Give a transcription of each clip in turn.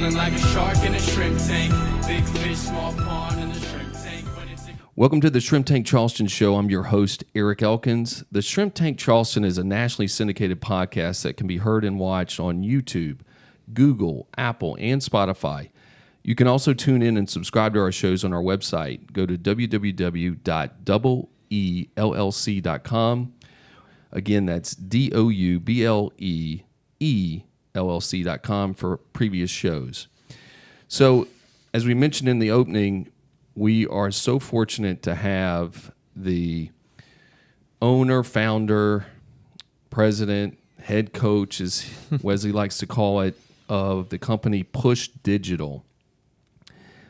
Swimming like a shark in a shrimp tank. Big fish, small pond in the shrimp tank. Welcome to the Shrimp Tank Charleston Show. I'm your host, Eric Elkins. The Shrimp Tank Charleston is a nationally syndicated podcast that can be heard and watched on YouTube, Google, Apple, and Spotify. You can also tune in and subscribe to our shows on our website. Go to www.doublellc.com. Again, that's DOUBLEELLC.com for previous shows. So, as we mentioned in the opening, we are so fortunate to have the owner, founder, president, head coach, as Wesley likes to call it, of the company Push Digital.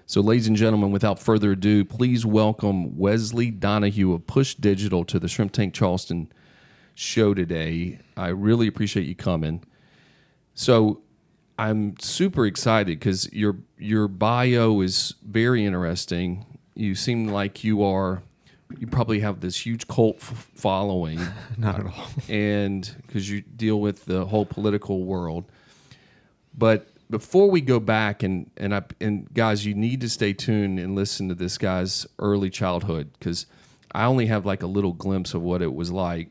So, ladies and gentlemen, without further ado, please welcome Wesley Donehue of Push Digital to the Shrimp Tank Charleston show today. I really appreciate you coming. So, I'm super excited because your bio is very interesting. You seem like you probably have this huge cult following. Not at all. And because you deal with the whole political world. But before we go back, and guys, you need to stay tuned and listen to this guy's early childhood, because I only have like a little glimpse of what it was like.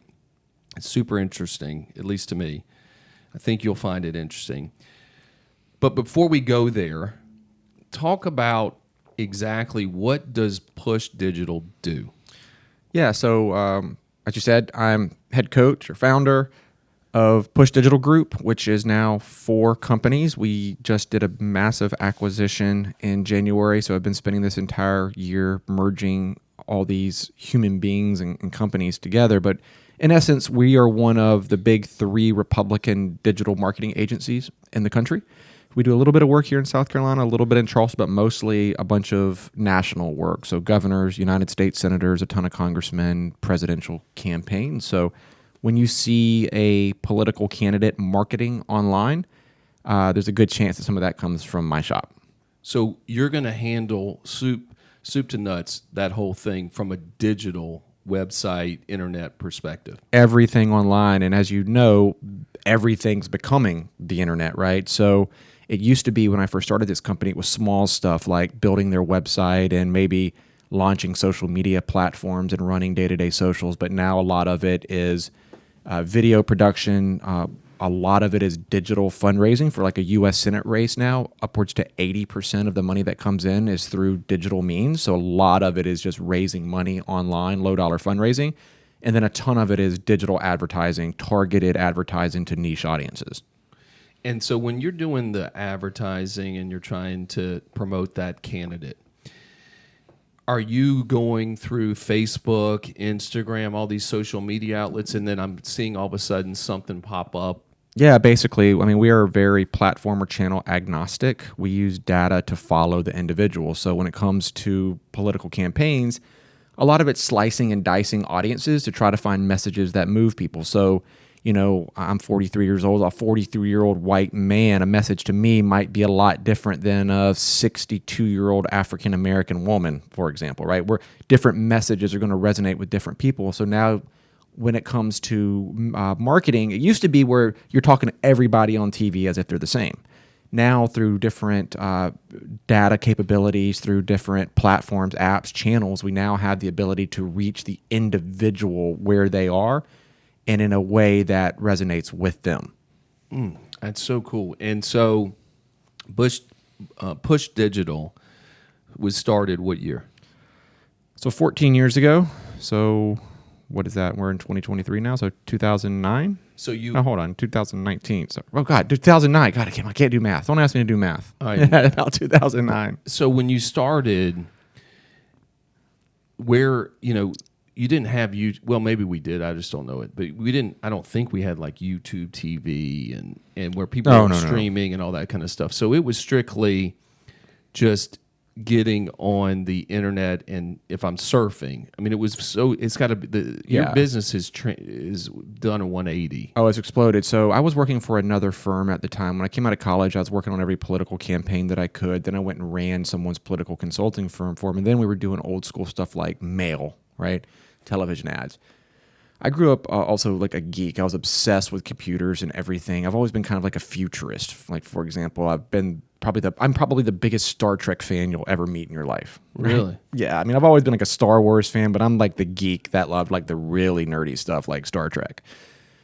It's super interesting, at least to me. I think you'll find it interesting. But before we go there, talk about exactly what does Push Digital do? Yeah, so as you said, I'm head coach or founder of Push Digital Group, which is now 4 companies. We just did a massive acquisition in January, so I've been spending this entire year merging all these human beings and companies together. But in essence, we are one of the big 3 Republican digital marketing agencies in the country. We do a little bit of work here in South Carolina, a little bit in Charleston, but mostly a bunch of national work. So governors, United States senators, a ton of congressmen, presidential campaigns. So when you see a political candidate marketing online, there's a good chance that some of that comes from my shop. So you're going to handle soup to nuts, that whole thing from a digital website, internet perspective. Everything online. And as you know, everything's becoming the internet, right? So it used to be when I first started this company, it was small stuff like building their website and maybe launching social media platforms and running day-to-day socials. But now a lot of it is video production. A lot of it is digital fundraising for like a U.S. Senate race now. Upwards to 80% of the money that comes in is through digital means. So a lot of it is just raising money online, low-dollar fundraising. And then a ton of it is digital advertising, targeted advertising to niche audiences. And so when you're doing the advertising and you're trying to promote that candidate, are you going through Facebook, Instagram, all these social media outlets, and then I'm seeing all of a sudden something pop up? Yeah, basically. I mean, we are very platform or channel agnostic. We use data to follow the individual. So when it comes to political campaigns, a lot of it's slicing and dicing audiences to try to find messages that move people. So, you know, I'm 43 years old. A 43-year-old white man, a message to me might be a lot different than a 62-year-old African-American woman, for example, right? Where different messages are going to resonate with different people. So now when it comes to marketing, it used to be where you're talking to everybody on TV as if they're the same. Now, through different data capabilities, through different platforms, apps, channels, we now have the ability to reach the individual where they are and in a way that resonates with them. That's so cool. And so Push Digital was started what year? So 14 years ago. So what is that? We're in 2023 now, so 2009? So you... No, hold on, 2019. So, oh, God, 2009. God, I can't do math. Don't ask me to do math. About 2009. So when you started, where, you know, you didn't have well, maybe we did. I just don't know it. But we didn't. I don't think we had like YouTube TV and where people were streaming and all that kind of stuff. So it was strictly just getting on the internet, and if I'm surfing, I mean, it was so. It's got to be your business is done a 180. Oh, it's exploded. So I was working for another firm at the time. When I came out of college, I was working on every political campaign that I could. Then I went and ran someone's political consulting firm for them, and then we were doing old school stuff like mail, right? Television ads. I grew up also like a geek. I was obsessed with computers and everything. I've always been kind of like a futurist. Like, for example, I'm probably the biggest Star Trek fan you'll ever meet in your life. Really? Yeah. I mean, I've always been like a Star Wars fan, but I'm like the geek that loved like the really nerdy stuff like Star Trek.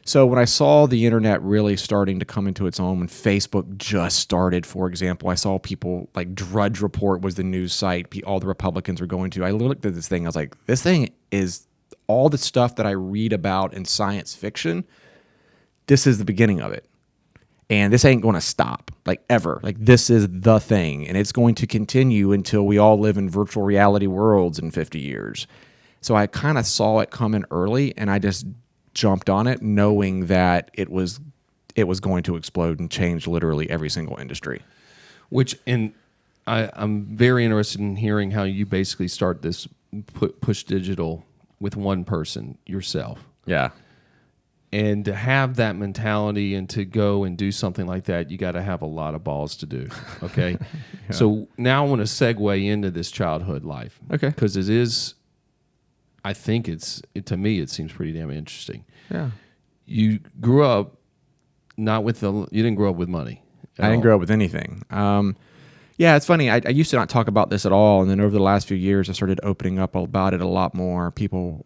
So when I saw the internet really starting to come into its own, when Facebook just started, for example, I saw people like Drudge Report was the news site all the Republicans were going to. I looked at this thing. I was like, this thing is all the stuff that I read about in science fiction. This is the beginning of it. And this ain't going to stop, like ever. Like this is the thing. And it's going to continue until we all live in virtual reality worlds in 50 years. So I kind of saw it coming early, and I just jumped on it knowing that it was going to explode and change literally every single industry. I'm very interested in hearing how you basically start this push digital with one person, yourself. Yeah. And to have that mentality and to go and do something like that, you got to have a lot of balls to do. Okay. Yeah. So now I want to segue into this childhood life. Okay. Because it is, I think to me, it seems pretty damn interesting. Yeah. You grew up you didn't grow up with money. I didn't grow up with anything. Yeah, it's funny. I used to not talk about this at all, and then over the last few years, I started opening up about it a lot more. People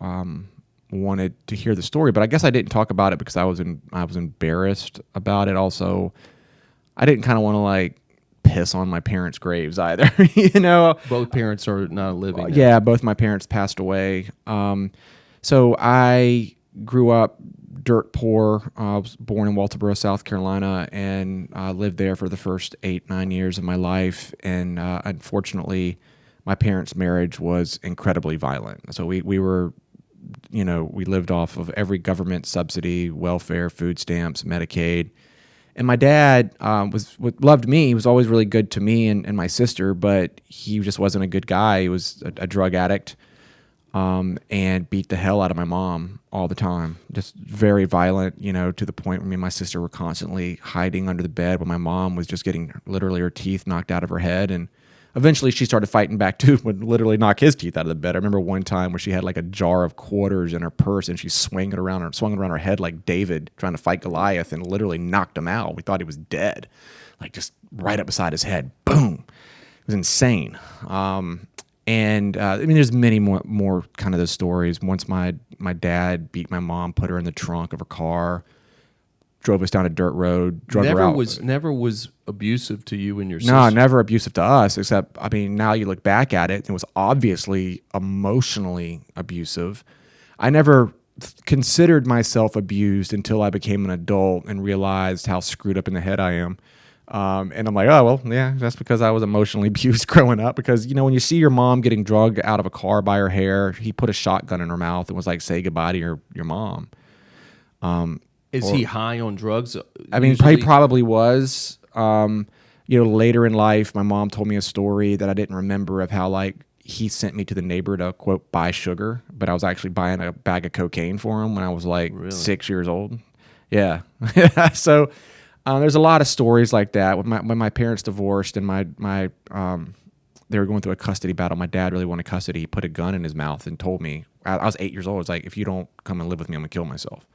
wanted to hear the story, but I guess I didn't talk about it because I was embarrassed about it. Also, I didn't kind of want to like piss on my parents' graves either. You know, both parents are not living. Yeah, both my parents passed away. So I grew up dirt poor. I was born in Walterboro, South Carolina, and lived there for the first 8-9 years of my life. And unfortunately, my parents' marriage was incredibly violent. So we were, we lived off of every government subsidy, welfare, food stamps, Medicaid. And my dad loved me. He was always really good to me and my sister, but he just wasn't a good guy. He was a drug addict. And beat the hell out of my mom all the time. Just very violent, to the point where me and my sister were constantly hiding under the bed when my mom was just getting literally her teeth knocked out of her head. And eventually she started fighting back too, would literally knock his teeth out of the bed. I remember one time where she had like a jar of quarters in her purse and she swung it around her head like David trying to fight Goliath and literally knocked him out. We thought he was dead, like just right up beside his head. Boom. It was insane. And there's many more kind of those stories. Once my dad beat my mom, put her in the trunk of her car, drove us down a dirt road, drug her out. Never was abusive to you and your sister? No, never abusive to us, except, now you look back at it, it was obviously emotionally abusive. I never considered myself abused until I became an adult and realized how screwed up in the head I am. And I'm like, oh, well, yeah, that's because I was emotionally abused growing up. Because, when you see your mom getting drugged out of a car by her hair, he put a shotgun in her mouth and was like, say goodbye to your mom. Is he high on drugs? He probably was. Later in life, my mom told me a story that I didn't remember of how, like, he sent me to the neighbor to, quote, buy sugar. But I was actually buying a bag of cocaine for him when I was, like, 6 years old. Yeah. So... there's a lot of stories like that. When my parents divorced and they were going through a custody battle, my dad really wanted custody. He put a gun in his mouth and told me, I was 8 years old, it's like, if you don't come and live with me, I'm going to kill myself.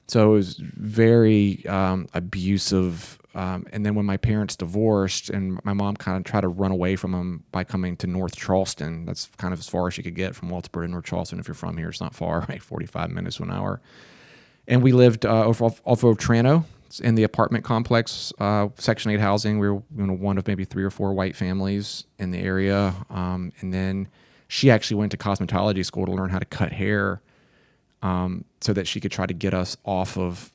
So it was very abusive. And then when my parents divorced and my mom kind of tried to run away from him by coming to North Charleston, that's kind of as far as she could get from Walterboro to North Charleston. If you're from here, it's not far, right? 45 minutes to an hour. And we lived off of Trano. In the apartment complex, Section 8 housing. We were one of maybe 3 or 4 white families in the area. And then she actually went to cosmetology school to learn how to cut hair so that she could try to get us off of,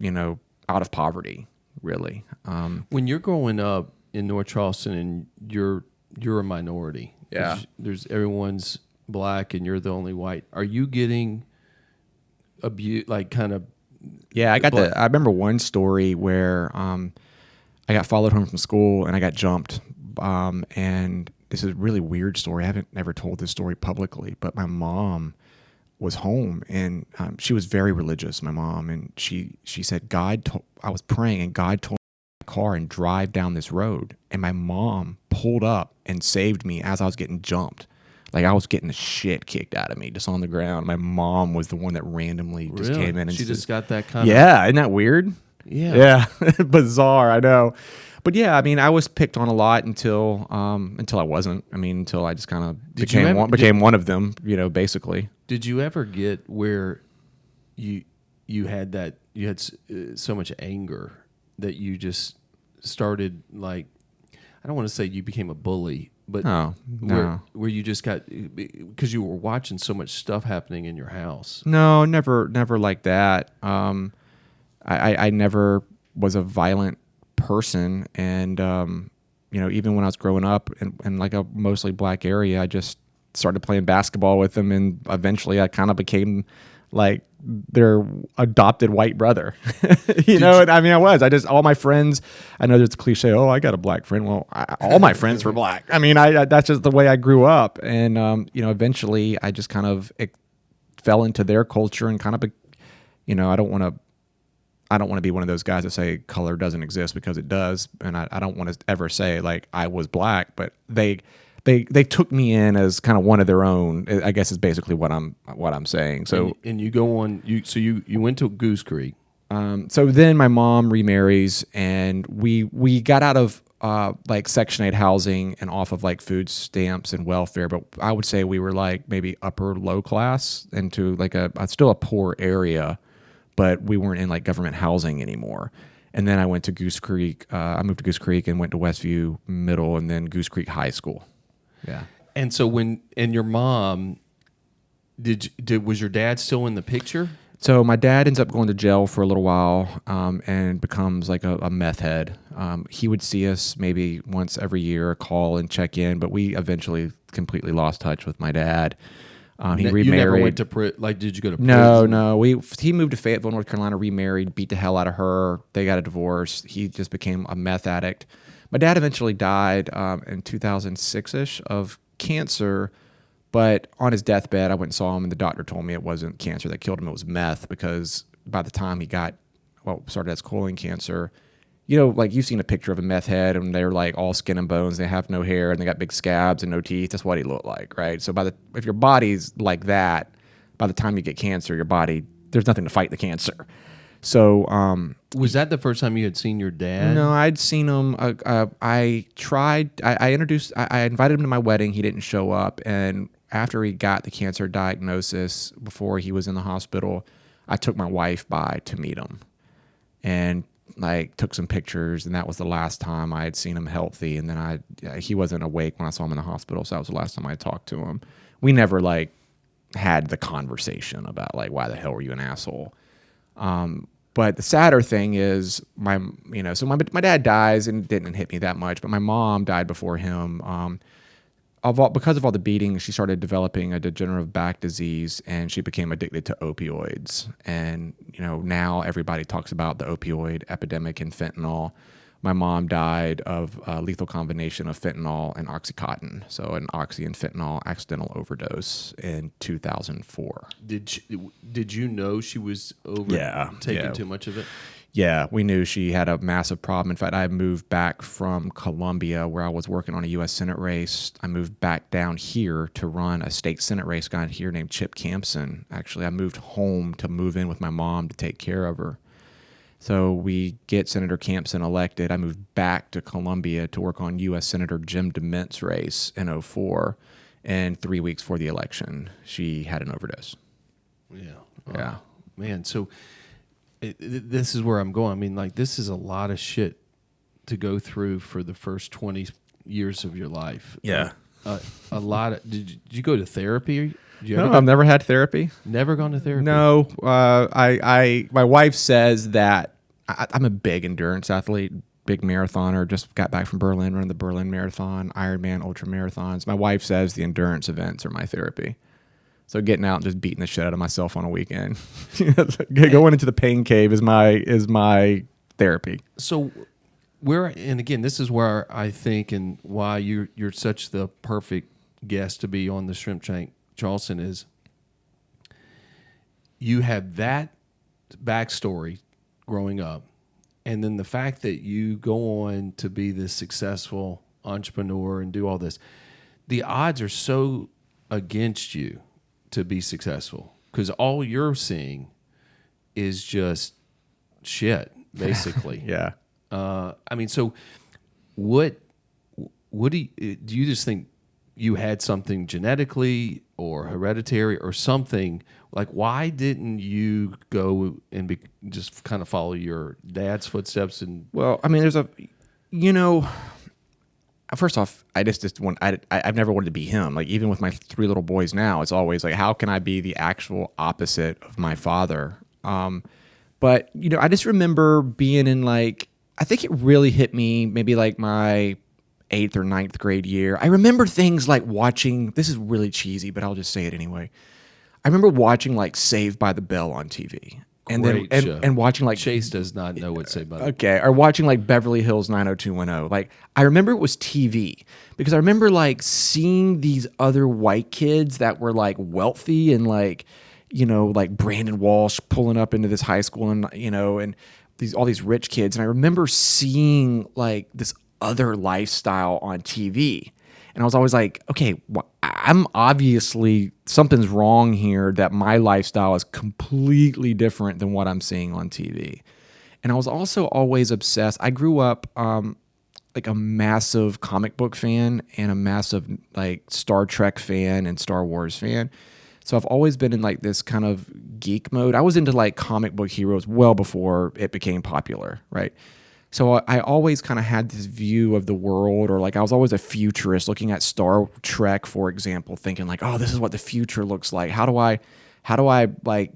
out of poverty, really. When you're growing up in North Charleston and you're a minority, yeah, everyone's black and you're the only white, are you getting abused, like kind of? Yeah, I remember one story where I got followed home from school and I got jumped. And this is a really weird story. I haven't never told this story publicly, but my mom was home and she was very religious, my mom. And she said, I was praying and God told me to get in my car and drive down this road. And my mom pulled up and saved me as I was getting jumped. Like, I was getting the shit kicked out of me just on the ground. My mom was the one that randomly just Really? came in and She just got that kind of. yeah, isn't that weird? Yeah. Yeah, bizarre. I know, but yeah, I mean, I was picked on a lot until I wasn't. I mean, until I just kind of became one of them. You know, basically. Did you ever get where you had so much anger that you just started, like, I don't want to say you became a bully, but where you just got, because you were watching so much stuff happening in your house? No, never like that. I never was a violent person, and you know, even when I was growing up in like a mostly black area, I just started playing basketball with them, and eventually I kind of became like their adopted white brother. I just, all my friends, I know there's a cliche, oh, I got a black friend. Well, all my friends were black. I mean, that's just the way I grew up. And, you know, eventually I just kind of fell into their culture and kind of, you know, I don't want to be one of those guys that say color doesn't exist, because it does. And I don't want to ever say like I was black, but they took me in as kind of one of their own, I guess, is basically what I'm saying. So and you go on, you went to Goose Creek. So then my mom remarries, and we got out of like Section 8 housing and off of like food stamps and welfare, but I would say we were like maybe upper low class into like still a poor area, but we weren't in like government housing anymore. And then I went to Goose Creek. I moved to Goose Creek and went to Westview Middle and then Goose Creek High School. Yeah. And so your mom, was your dad still in the picture? So my dad ends up going to jail for a little while, and becomes like a meth head. He would see us maybe once every year, call and check in, but we eventually completely lost touch with my dad. He remarried. You never went to did you go to prison? No. He moved to Fayetteville, North Carolina, remarried, beat the hell out of her. They got a divorce. He just became a meth addict. My dad eventually died in 2006-ish of cancer, but on his deathbed, I went and saw him, and the doctor told me it wasn't cancer that killed him, it was meth, because by the time he started as colon cancer, you know, like you've seen a picture of a meth head, and they're like all skin and bones, they have no hair, and they got big scabs and no teeth. That's what he looked like, right? So if your body's like that, by the time you get cancer, your body, there's nothing to fight the cancer. So, was that the first time you had seen your dad? No, I'd seen him. I invited him to my wedding. He didn't show up. And after he got the cancer diagnosis, before he was in the hospital, I took my wife by to meet him and like took some pictures. And that was the last time I had seen him healthy. And then he wasn't awake when I saw him in the hospital. So that was the last time I talked to him. We never like had the conversation about like, why the hell were you an asshole? But the sadder thing is my dad dies, and it didn't hit me that much, but my mom died before him. Because of all the beating, she started developing a degenerative back disease, and she became addicted to opioids. And, you know, now everybody talks about the opioid epidemic and fentanyl. My mom died of a lethal combination of fentanyl and Oxycontin, so an oxy and fentanyl accidental overdose in 2004. Did you know she was taking too much of it? Yeah, we knew she had a massive problem. In fact, I moved back from Columbia, where I was working on a U.S. Senate race. I moved back down here to run a state Senate race guy here named Chip Campson. Actually, I moved home to move in with my mom to take care of her. So we get Senator Campson elected. I moved back to Columbia to work on U.S. Senator Jim DeMint's race in 2004. And 3 weeks before the election, she had an overdose. Yeah. Yeah. Man, so this is where I'm going. I mean, like, this is a lot of shit to go through for the first 20 years of your life. Yeah. A lot of. Did you go to therapy? I've never had therapy. Never gone to therapy? No. My wife says that I'm a big endurance athlete, big marathoner. Just got back from Berlin, running the Berlin Marathon, Ironman, ultra marathons. My wife says the endurance events are my therapy. So getting out and just beating the shit out of myself on a weekend, going into the pain cave is my therapy. So and again, this is where I think, and why you're such the perfect guest to be on the Shrimp Tank Charleston, is you have that backstory growing up, and then the fact that you go on to be this successful entrepreneur and do all this. The odds are so against you to be successful, because all you're seeing is just shit, basically. Yeah. I mean, so what do you just think you had something genetically or hereditary or something? Like, why didn't you go and just kind of follow your dad's footsteps? And Well, I mean, first off, I've never wanted to be him. Like, even with my 3 little boys now, it's always like, how can I be the actual opposite of my father? But I just remember being in, like, I think it really hit me maybe like my 8th or 9th grade year. I remember things like watching, this is really cheesy, but I'll just say it anyway. I remember watching like Saved by the Bell on TV. Great show. And watching like Chase does not know what Saved by the Bell. Okay, or watching like Beverly Hills 90210. Like, I remember it was TV because I remember like seeing these other white kids that were like wealthy and like, like Brandon Walsh pulling up into this high school and and all these rich kids. And I remember seeing like this other lifestyle on TV. And I was always like, okay, I'm obviously, something's wrong here, that my lifestyle is completely different than what I'm seeing on TV. And I was also always obsessed. I grew up like a massive comic book fan and a massive like Star Trek fan and Star Wars fan. So I've always been in like this kind of geek mode. I was into like comic book heroes well before it became popular, right? So I always kind of had this view of the world, or like I was always a futurist looking at Star Trek, for example, thinking like, oh, this is what the future looks like. How do I like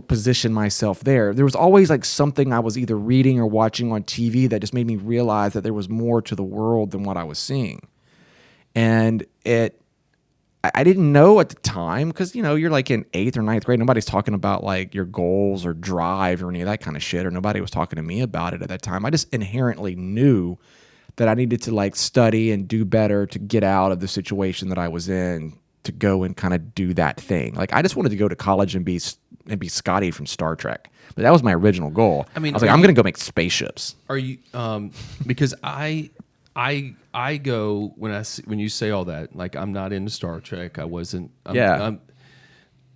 position myself there? There was always like something I was either reading or watching on TV that just made me realize that there was more to the world than what I was seeing. And I didn't know at the time, because, you're like in 8th or 9th grade. Nobody's talking about like your goals or drive or any of that kind of shit, or nobody was talking to me about it at that time. I just inherently knew that I needed to like study and do better to get out of the situation that I was in, to go and kind of do that thing. Like, I just wanted to go to college and be Scotty from Star Trek. But that was my original goal. I mean, I was like, I'm going to go make spaceships. Are you, because I go, when you say all that, like, I'm not into Star Trek. I wasn't. I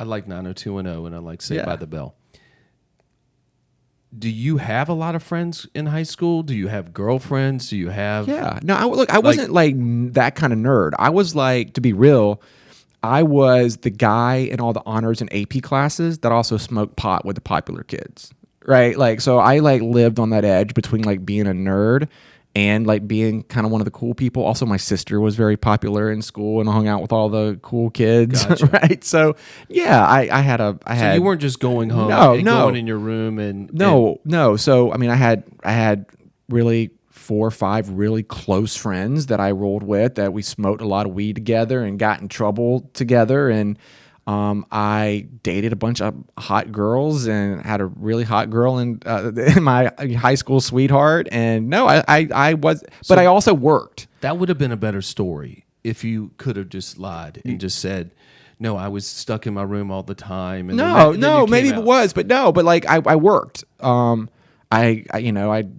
like 90210 and I like Saved by the Bell. Do you have a lot of friends in high school? Do you have girlfriends? Do you have? Yeah. No, I wasn't like that kind of nerd. I was like, to be real, I was the guy in all the honors and AP classes that also smoked pot with the popular kids, right? Like, so I like lived on that edge between like being a nerd and like being kind of one of the cool people. Also, my sister was very popular in school and hung out with all the cool kids, gotcha. Right? So yeah, I had. So you weren't just going home, going in your room and no. So I mean, I had really 4 or 5 really close friends that I rolled with, that we smoked a lot of weed together and got in trouble together, and I dated a bunch of hot girls and had a really hot girl in my high school sweetheart. And no, I was, but I also worked. That would have been a better story if you could have just lied and just said, no, I was stuck in my room all the time. And maybe it was, but like I worked. I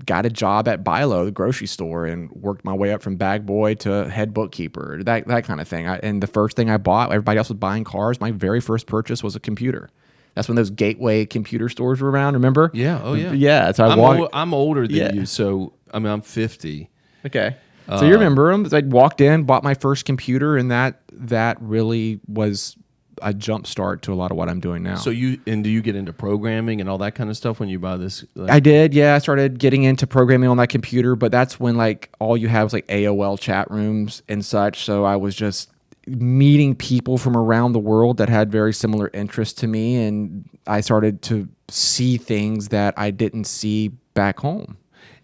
got a job at Bilo, the grocery store, and worked my way up from bag boy to head bookkeeper, that kind of thing. And the first thing I bought, everybody else was buying cars. My very first purchase was a computer. That's when those gateway computer stores were around, remember? Yeah, oh yeah. Yeah, so I'm older than you, so I mean, I'm 50. Okay. So you remember them. I walked in, bought my first computer, and that really was a jump start to a lot of what I'm doing now. So do you get into programming and all that kind of stuff when you buy this? I did, yeah. I started getting into programming on that computer, but that's when like all you have is like AOL chat rooms and such. So I was just meeting people from around the world that had very similar interests to me, and I started to see things that I didn't see back home.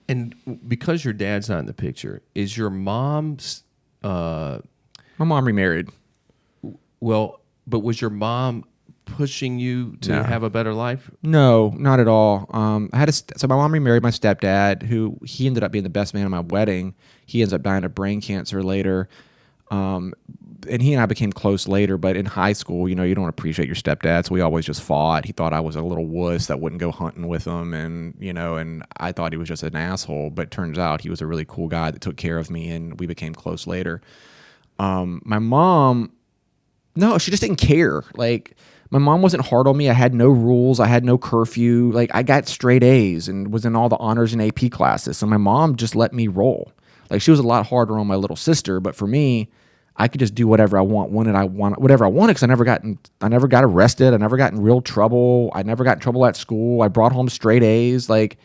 And because your dad's not in the picture, is your mom's... My mom remarried. Well... But was your mom pushing you to have a better life? No, not at all. So my mom remarried my stepdad, who he ended up being the best man at my wedding. He ends up dying of brain cancer later. And he and I became close later, but in high school, you don't appreciate your stepdad, so we always just fought. He thought I was a little wuss that wouldn't go hunting with him, and and I thought he was just an asshole, but turns out he was a really cool guy that took care of me, and we became close later. My mom No, she just didn't care. Like, my mom wasn't hard on me. I had no rules. I had no curfew. Like, I got straight A's and was in all the honors and AP classes. So my mom just let me roll. Like, she was a lot harder on my little sister, but for me, I could just do whatever I want, whatever I wanted, because I never got arrested. I never got in real trouble. I never got in trouble at school. I brought home straight A's. Like,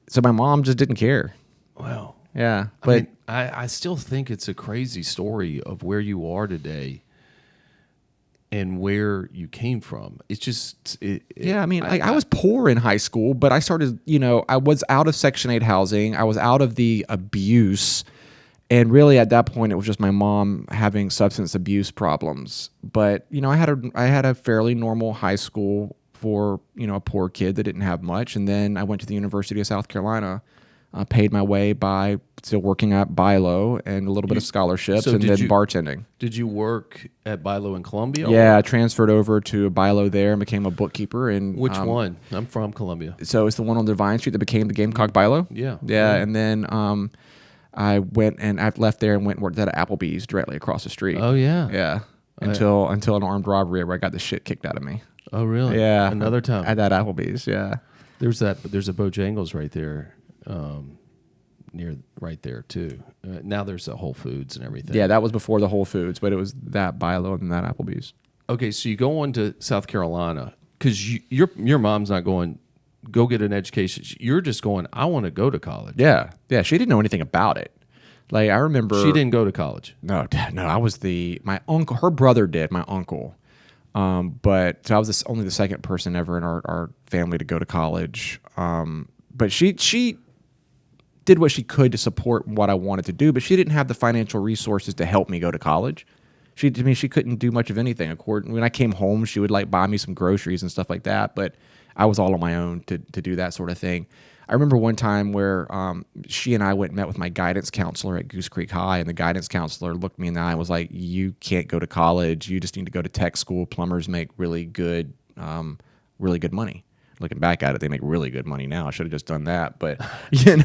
so my mom just didn't care. Wow. Yeah, I but mean, I still think it's a crazy story of where you are today and where you came from. It's just... yeah, I mean, I was poor in high school, but I started, I was out of Section 8 housing. I was out of the abuse. And really at that point, it was just my mom having substance abuse problems. But, I had a fairly normal high school for, a poor kid that didn't have much. And then I went to the University of South Carolina, paid my way by still working at BILO and a little bit of scholarships and then bartending. Did you work at BILO in Columbia? Yeah, I transferred over to BILO there and became a bookkeeper. And which one? I'm from Columbia. So it's the one on Divine Street that became the Gamecock BILO? Yeah. Yeah, and then I went and I left there and went and worked at Applebee's directly across the street. Oh, yeah. Yeah, until an armed robbery where I got the shit kicked out of me. Oh, really? Yeah. Another time. At that Applebee's, yeah. There's a Bojangles right there. Near right there too. Now there's a Whole Foods and everything. Yeah, that was before the Whole Foods, but it was that BILO and that Applebee's. Okay, so you go on to South Carolina because your mom's not going, go get an education. You're just going, I want to go to college. Yeah, she didn't know anything about it. Like, I remember she didn't go to college. No, I was my uncle. Her brother did. My uncle. But so I was only the second person ever in our family to go to college. But she did what she could to support what I wanted to do, but she didn't have the financial resources to help me go to college. She couldn't do much of anything. When I came home, she would like buy me some groceries and stuff like that, but I was all on my own to do that sort of thing. I remember one time where she and I went and met with my guidance counselor at Goose Creek High, and the guidance counselor looked me in the eye and was like, "You can't go to college. You just need to go to tech school. Plumbers make really good money." Looking back at it, they make really good money now. I should have just done that, but you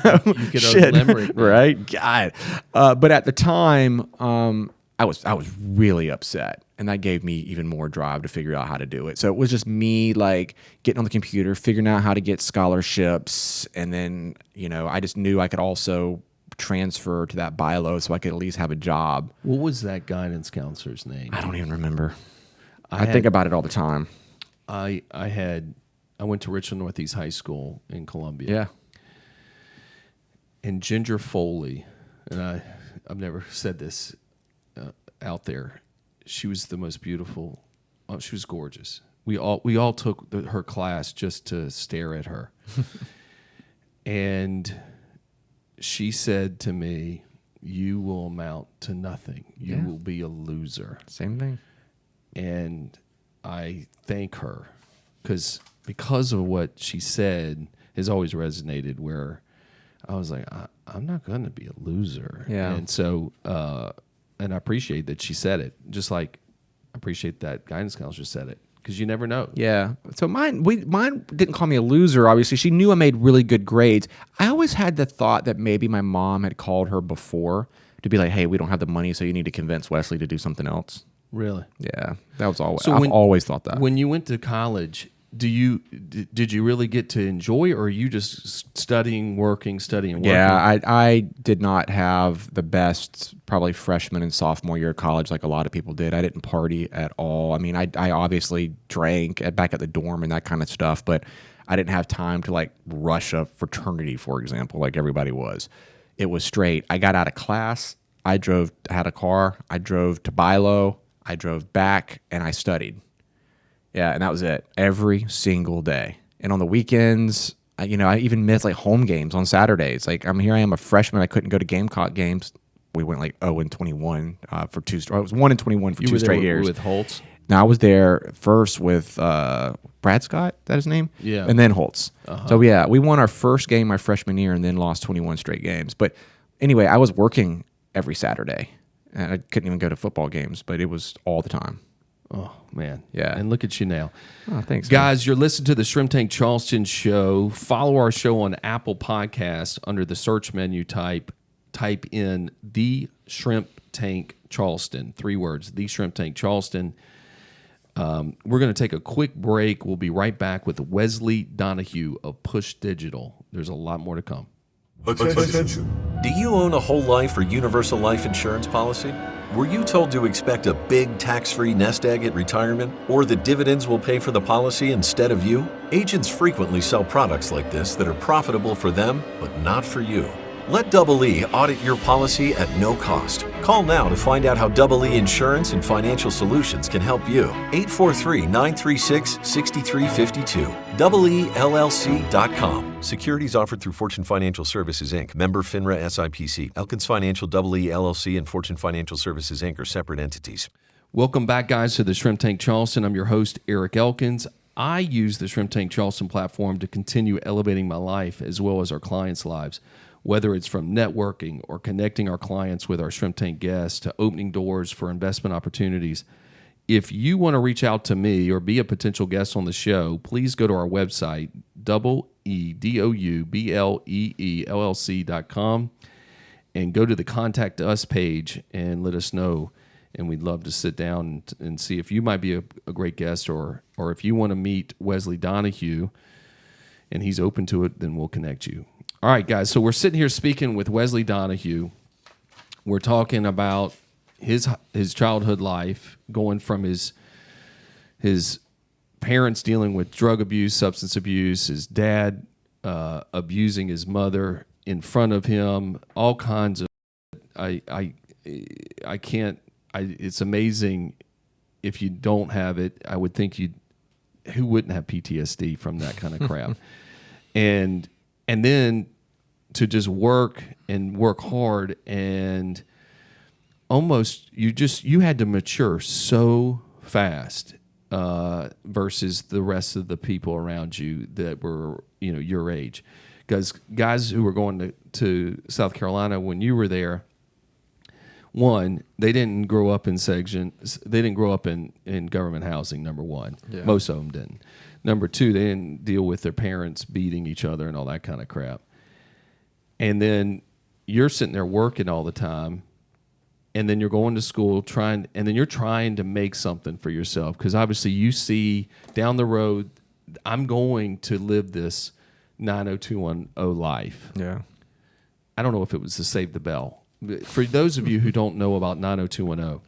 could shit, limerick, right? God. But at the time, I was really upset, and that gave me even more drive to figure out how to do it. So it was just me like getting on the computer, figuring out how to get scholarships, and then I just knew I could also transfer to that BILO so I could at least have a job. What was that guidance counselor's name? I don't even remember. I think about it all the time. I went to Richland Northeast High School in Columbia. Yeah. And Ginger Foley, and I've never said this out there. She was the most beautiful. Oh, she was gorgeous. We all took her class just to stare at her. And she said to me, "You will amount to nothing. You will be a loser." Same thing. And I thank her because of what she said has always resonated, where I was like, I'm not going to be a loser. Yeah. And so, and I appreciate that she said it, just like I appreciate that guidance counselor said it, because you never know. Yeah. So mine didn't call me a loser, obviously. She knew I made really good grades. I always had the thought that maybe my mom had called her before to be like, "Hey, we don't have the money, so you need to convince Wesley to do something else." Really? Yeah. That was always, So I've always thought that. When you went to college, did you really get to enjoy, or are you just studying, working? Yeah, I did not have the best probably freshman and sophomore year of college like a lot of people did. I didn't party at all. I mean, I obviously drank back at the dorm and that kind of stuff, but I didn't have time to like rush a fraternity, for example, like everybody was. It was straight. I got out of class. I had a car. I drove to BILO. I drove back, and I studied. Yeah, and that was it every single day. And on the weekends, I even missed like home games on Saturdays. Like I am a freshman. I couldn't go to Gamecock games. We went like 0-21 for two. It was 1-21 for two straight years. With Holtz? Now I was there first with Brad Scott. Is that his name? Yeah. And then Holtz. Uh-huh. So yeah, we won our first game my freshman year, and then lost 21 straight games. But anyway, I was working every Saturday, and I couldn't even go to football games. But it was all the time. Oh, man. Yeah. And look at you now. Oh, thanks, guys. You're listening to the Shrimp Tank Charleston Show. Follow our show on Apple Podcasts under the search menu. Type type in The Shrimp Tank Charleston, 3 words, The Shrimp Tank Charleston. We're going to take a quick break. We'll be right back with Wesley Donehue of Push Digital. There's a lot more to come. Attention. Do you own a whole life or universal life insurance policy? Were you told to expect a big tax-free nest egg at retirement, or that dividends will pay for the policy instead of you? Agents frequently sell products like this that are profitable for them, but not for you. Let Double E audit your policy at no cost. Call now to find out how Double E Insurance and Financial Solutions can help you. 843-936-6352. DoubleELLC.com. Securities offered through Fortune Financial Services, Inc., member FINRA SIPC. Elkins Financial, Double E LLC, and Fortune Financial Services, Inc. are separate entities. Welcome back, guys, to the Shrimp Tank Charleston. I'm your host, Eric Elkins. I use the Shrimp Tank Charleston platform to continue elevating my life as well as our clients' lives. Whether it's from networking or connecting our clients with our Shrimp Tank guests to opening doors for investment opportunities. If you want to reach out to me or be a potential guest on the show, please go to our website, EDOUBLEELLC.com, and go to the Contact Us page and let us know. And we'd love to sit down and see if you might be a great guest, or if you want to meet Wesley Donehue and he's open to it, then we'll connect you. All right, guys, so we're sitting here speaking with Wesley Donehue. We're talking about his childhood life, going from his parents dealing with drug abuse, substance abuse, his dad abusing his mother in front of him, all kinds of. I can't. It's amazing if you don't have it. I would think who wouldn't have PTSD from that kind of crap, and then to just work hard, and almost you had to mature so fast versus the rest of the people around you that were your age, because guys who were going to South Carolina when you were there, one, they didn't grow up in sections. They didn't grow up in government housing, number one. Yeah. Most of them didn't. Number two, they didn't deal with their parents beating each other and all that kind of crap. And then you're sitting there working all the time, and then you're going to school and then you're trying to make something for yourself, because obviously you see down the road, I'm going to live this 90210 life. Yeah. I don't know if it was to Save the Bell. For those of you who don't know about 90210,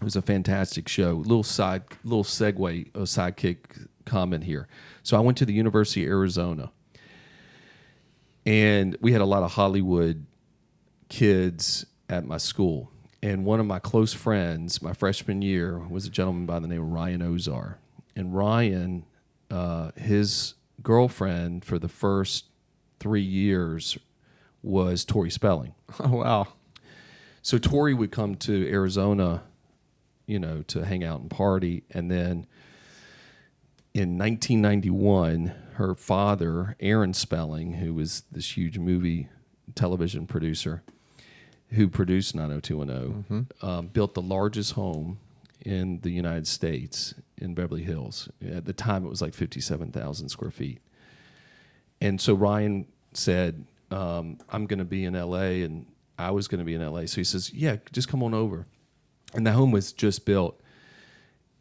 it was a fantastic show. Little segue, a sidekick comment here. So I went to the University of Arizona, and we had a lot of Hollywood kids at my school. And one of my close friends, my freshman year, was a gentleman by the name of Ryan Ozar. And Ryan, his girlfriend for the first 3 years was Tori Spelling. Oh, wow. So Tori would come to Arizona, to hang out and party. And then in 1991, her father, Aaron Spelling, who was this huge movie television producer who produced 90210, built the largest home in the United States in Beverly Hills. At the time, it was like 57,000 square feet. And so Ryan said, I'm going to be in L.A., and I was going to be in L.A. So he says, yeah, just come on over. And the home was just built.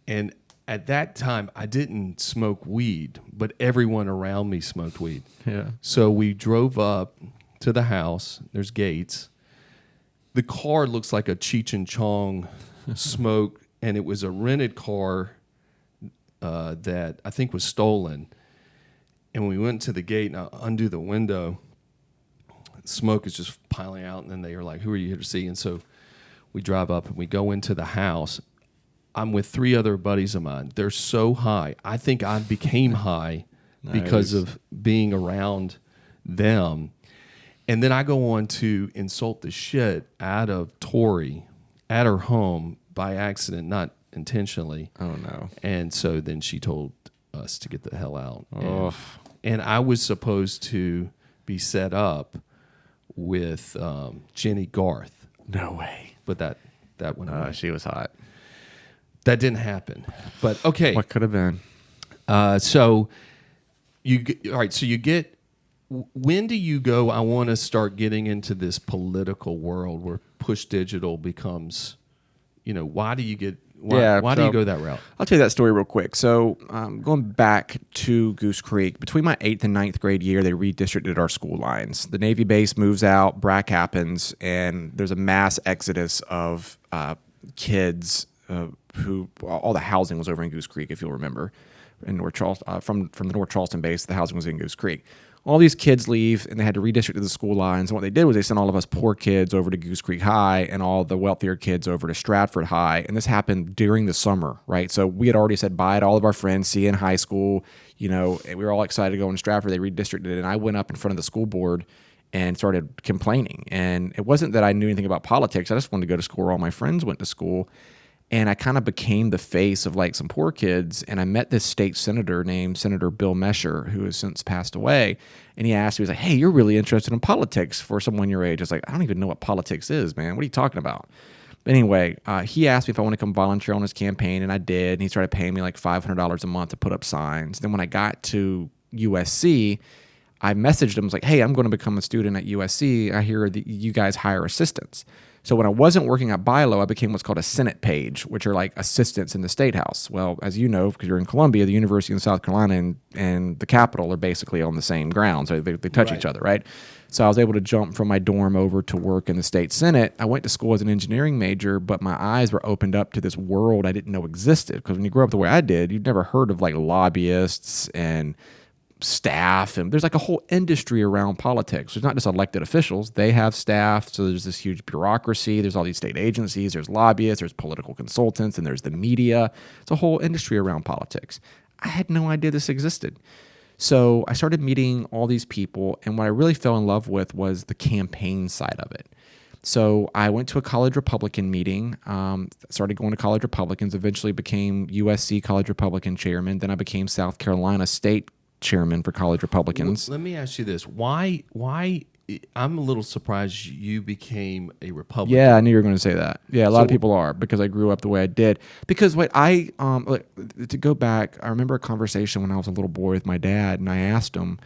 And at that time, I didn't smoke weed, but everyone around me smoked weed. Yeah. So we drove up to the house. There's gates. The car looks like a Cheech and Chong smoke, and it was a rented car that I think was stolen. And when we went to the gate, and I undo the window, smoke is just piling out, and then they were like, who are you here to see? And so we drive up, and we go into the house. I'm with 3 other buddies of mine. They're so high. I think I became high because of being around them. And then I go on to insult the shit out of Tori at her home by accident, not intentionally. Oh, no. And so then she told us to get the hell out. Oh. And I was supposed to be set up with Jenny Garth. No way. But that went away. She was hot. That didn't happen. But okay. What could have been? So you get when do you go, I want to start getting into this political world where push digital becomes, why do you get, why do you go that route? I'll tell you that story real quick. So going back to Goose Creek, between my 8th and 9th grade year, they redistricted our school lines. The Navy base moves out, BRAC happens, and there's a mass exodus of kids who all the housing was over in Goose Creek, if you'll remember, in North Charleston, from the North Charleston base. The housing was in Goose Creek. All these kids leave, and they had to redistrict to the school lines. And what they did was they sent all of us poor kids over to Goose Creek High and all the wealthier kids over to Stratford High. And this happened during the summer, right? So we had already said bye to all of our friends, see you in high school. And we were all excited to go in Stratford. They redistricted, and I went up in front of the school board and started complaining. And it wasn't that I knew anything about politics. I just wanted to go to school where all my friends went to school. And I kind of became the face of like some poor kids. And I met this state senator named Senator Bill Mesher, who has since passed away. And he asked me, he was like, hey, you're really interested in politics for someone your age. I was like, I don't even know what politics is, man. What are you talking about? But anyway, he asked me if I want to come volunteer on his campaign, and I did. And he started paying me like $500 a month to put up signs. Then when I got to USC, I messaged him, I was like, hey, I'm going to become a student at USC. I hear that you guys hire assistants. So when I wasn't working at BILO, I became what's called a Senate page, which are like assistants in the State House. Well, as you know, because you're in Columbia, the University of South Carolina and the Capitol are basically on the same ground. So they touch each other, right? So I was able to jump from my dorm over to work in the state Senate. I went to school as an engineering major, but my eyes were opened up to this world I didn't know existed. Because when you grow up the way I did, you'd never heard of like lobbyists and staff, and there's like a whole industry around politics. There's not just elected officials, they have staff, so there's this huge bureaucracy, there's all these state agencies, there's lobbyists, there's political consultants, and there's the media. It's a whole industry around politics. I had no idea this existed. So I started meeting all these people, and what I really fell in love with was the campaign side of it. So I went to a college Republican meeting, started going to college Republicans, eventually became USC college Republican chairman, then I became South Carolina state chairman for college Republicans. Let me ask you this. Why I'm a little surprised you became a Republican. Yeah, I knew you were going to say that. Yeah, a lot of people are, because I grew up the way I did. Because to go back, I remember a conversation when I was a little boy with my dad, and I asked him,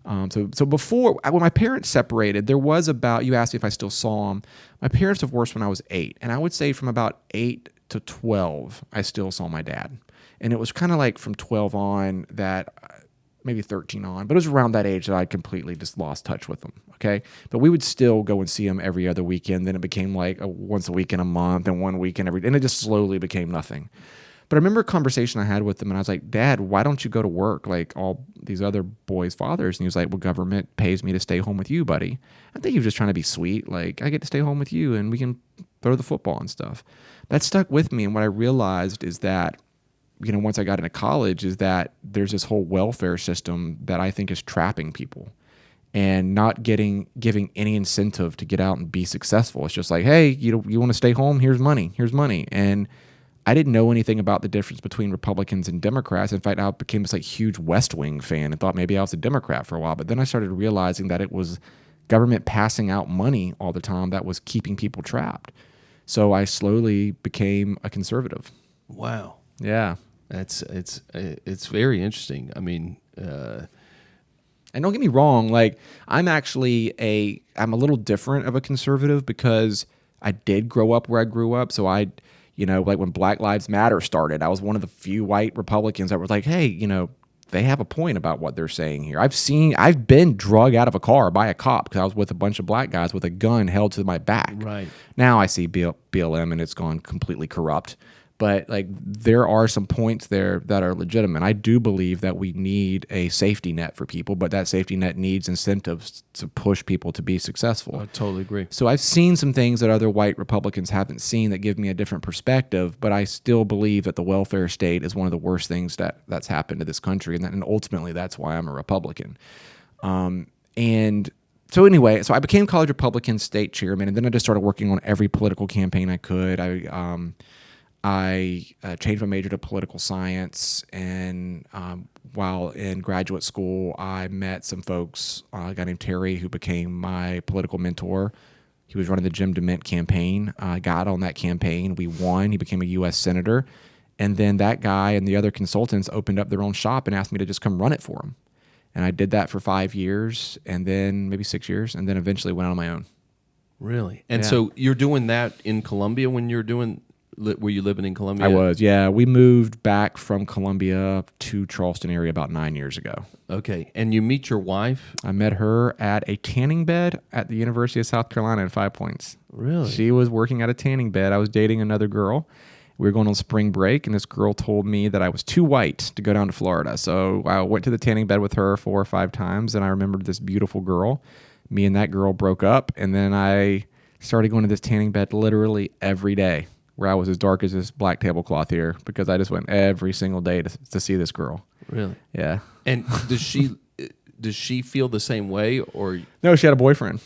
so before, when my parents separated, there was about, you asked me if I still saw them, my parents divorced when I was 8, and I would say from about 8 to 12, I still saw my dad. And it was kind of like from 12 on that, maybe 13 on, but it was around that age that I completely just lost touch with them, okay? But we would still go and see him every other weekend. Then it became like once a week in a month, and 1 weekend and it just slowly became nothing. But I remember a conversation I had with him, and I was like, Dad, why don't you go to work like all these other boys' fathers? And he was like, well, government pays me to stay home with you, buddy. I think he was just trying to be sweet. Like, I get to stay home with you, and we can throw the football and stuff. That stuck with me, and what I realized is that once I got into college, is that there's this whole welfare system that I think is trapping people and not giving any incentive to get out and be successful. It's just like, hey, you want to stay home? Here's money. And I didn't know anything about the difference between Republicans and Democrats. In fact, I became this like huge West Wing fan and thought maybe I was a Democrat for a while. But then I started realizing that it was government passing out money all the time that was keeping people trapped. So I slowly became a conservative. Wow. Yeah. It's very interesting. I mean, and don't get me wrong, like I'm a little different of a conservative because I did grow up where I grew up. So like when Black Lives Matter started, I was one of the few white Republicans that was like, hey, they have a point about what they're saying here. I've been drug out of a car by a cop because I was with a bunch of black guys with a gun held to my back. Right. Now I see BLM and it's gone completely corrupt. But like there are some points there that are legitimate. I do believe that we need a safety net for people, but that safety net needs incentives to push people to be successful. I totally agree. So I've seen some things that other white Republicans haven't seen that give me a different perspective, but I still believe that the welfare state is one of the worst things that's happened to this country, and ultimately that's why I'm a Republican. And so anyway, so I became college Republican state chairman, and then I just started working on every political campaign I could. I changed my major to political science, and while in graduate school, I met some folks, a guy named Terry who became my political mentor. He was running the Jim DeMint campaign. I got on that campaign. We won. He became a U.S. senator. And then that guy and the other consultants opened up their own shop and asked me to just come run it for them. And I did that for 5 years, and then maybe 6 years, and then eventually went out on my own. Really? And Yeah. so you're doing that in Columbia when you're doing, were you living in Columbia? I was, yeah. We moved back from Columbia to Charleston area about 9 years ago. Okay. And you meet your wife? I met her at a tanning bed at the University of South Carolina in 5 Points. Really? She was working at a tanning bed. I was dating another girl. We were going on spring break, and this girl told me that I was too white to go down to Florida. So I went to the tanning bed with her 4 or 5 times, and I remembered this beautiful girl. Me and that girl broke up, and then I started going to this tanning bed literally every day, where I was as dark as this black tablecloth here, because I just went every single day to see this girl. Really? Yeah. And does she feel the same way, or? No, she had a boyfriend.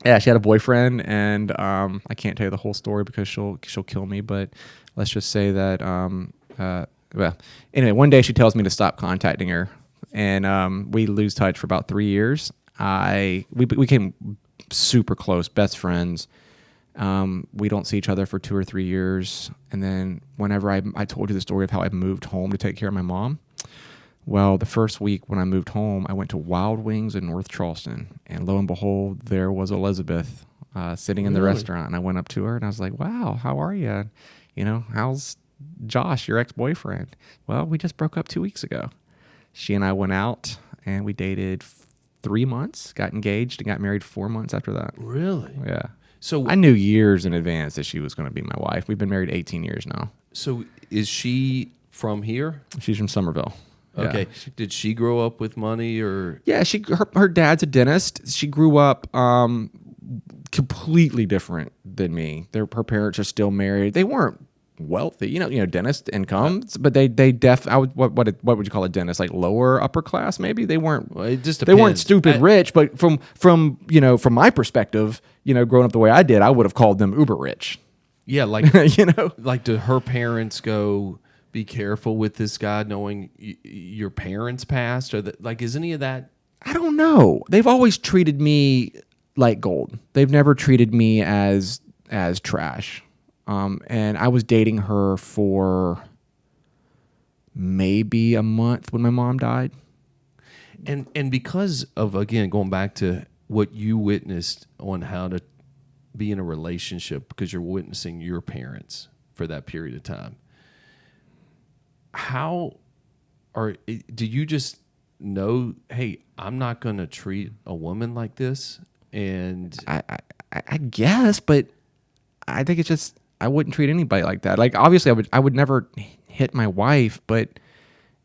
Yeah, she had a boyfriend, and I can't tell you the whole story because she'll kill me. But let's just say that well, anyway, one day she tells me to stop contacting her, and we lose touch for about 3 years. We became super close, best friends. We don't see each other for 2 or 3 years, and then whenever I told you the story of how I moved home to take care of my mom. Well, the first week when I moved home, I went to Wild Wings in North Charleston, and lo and behold, there was Elizabeth sitting in the Really? restaurant. And I went up to her, and I was like, "Wow, how are you? You know, how's Josh, your ex-boyfriend?" "Well, we just broke up 2 weeks ago." She and I went out, and we dated 3 months, got engaged, and got married 4 months after that. Really? Yeah. So I knew years in advance that she was going to be my wife. We've been married 18 years now. So is she from here? She's from Somerville. Yeah. Okay. Did she grow up with money, or? Yeah, her dad's a dentist. She grew up completely different than me. Her parents are still married. They weren't wealthy, you know, dentist incomes, but they what would you call a dentist? Like lower upper class, maybe. They weren't. Well, it just They weren't depends. stupid rich, but from my perspective, growing up the way I did, I would have called them uber rich. Yeah, like like do her parents go, "Be careful with this guy," knowing your parents passed, or like is any of that? I don't know. They've always treated me like gold. They've never treated me as trash. And I was dating her for maybe a month when my mom died. And because of, again, going back to what you witnessed on how to be in a relationship, because you're witnessing your parents for that period of time, do you just know, hey, I'm not going to treat a woman like this? And I guess, but I think it's just, I wouldn't treat anybody like that. Like, obviously I would never hit my wife, but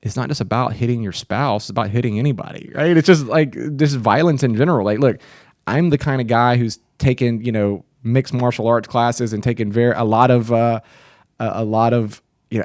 it's not just about hitting your spouse, it's about hitting anybody, right? It's just like this violence in general. Like, look, I'm the kind of guy who's taken, mixed martial arts classes and taken a lot of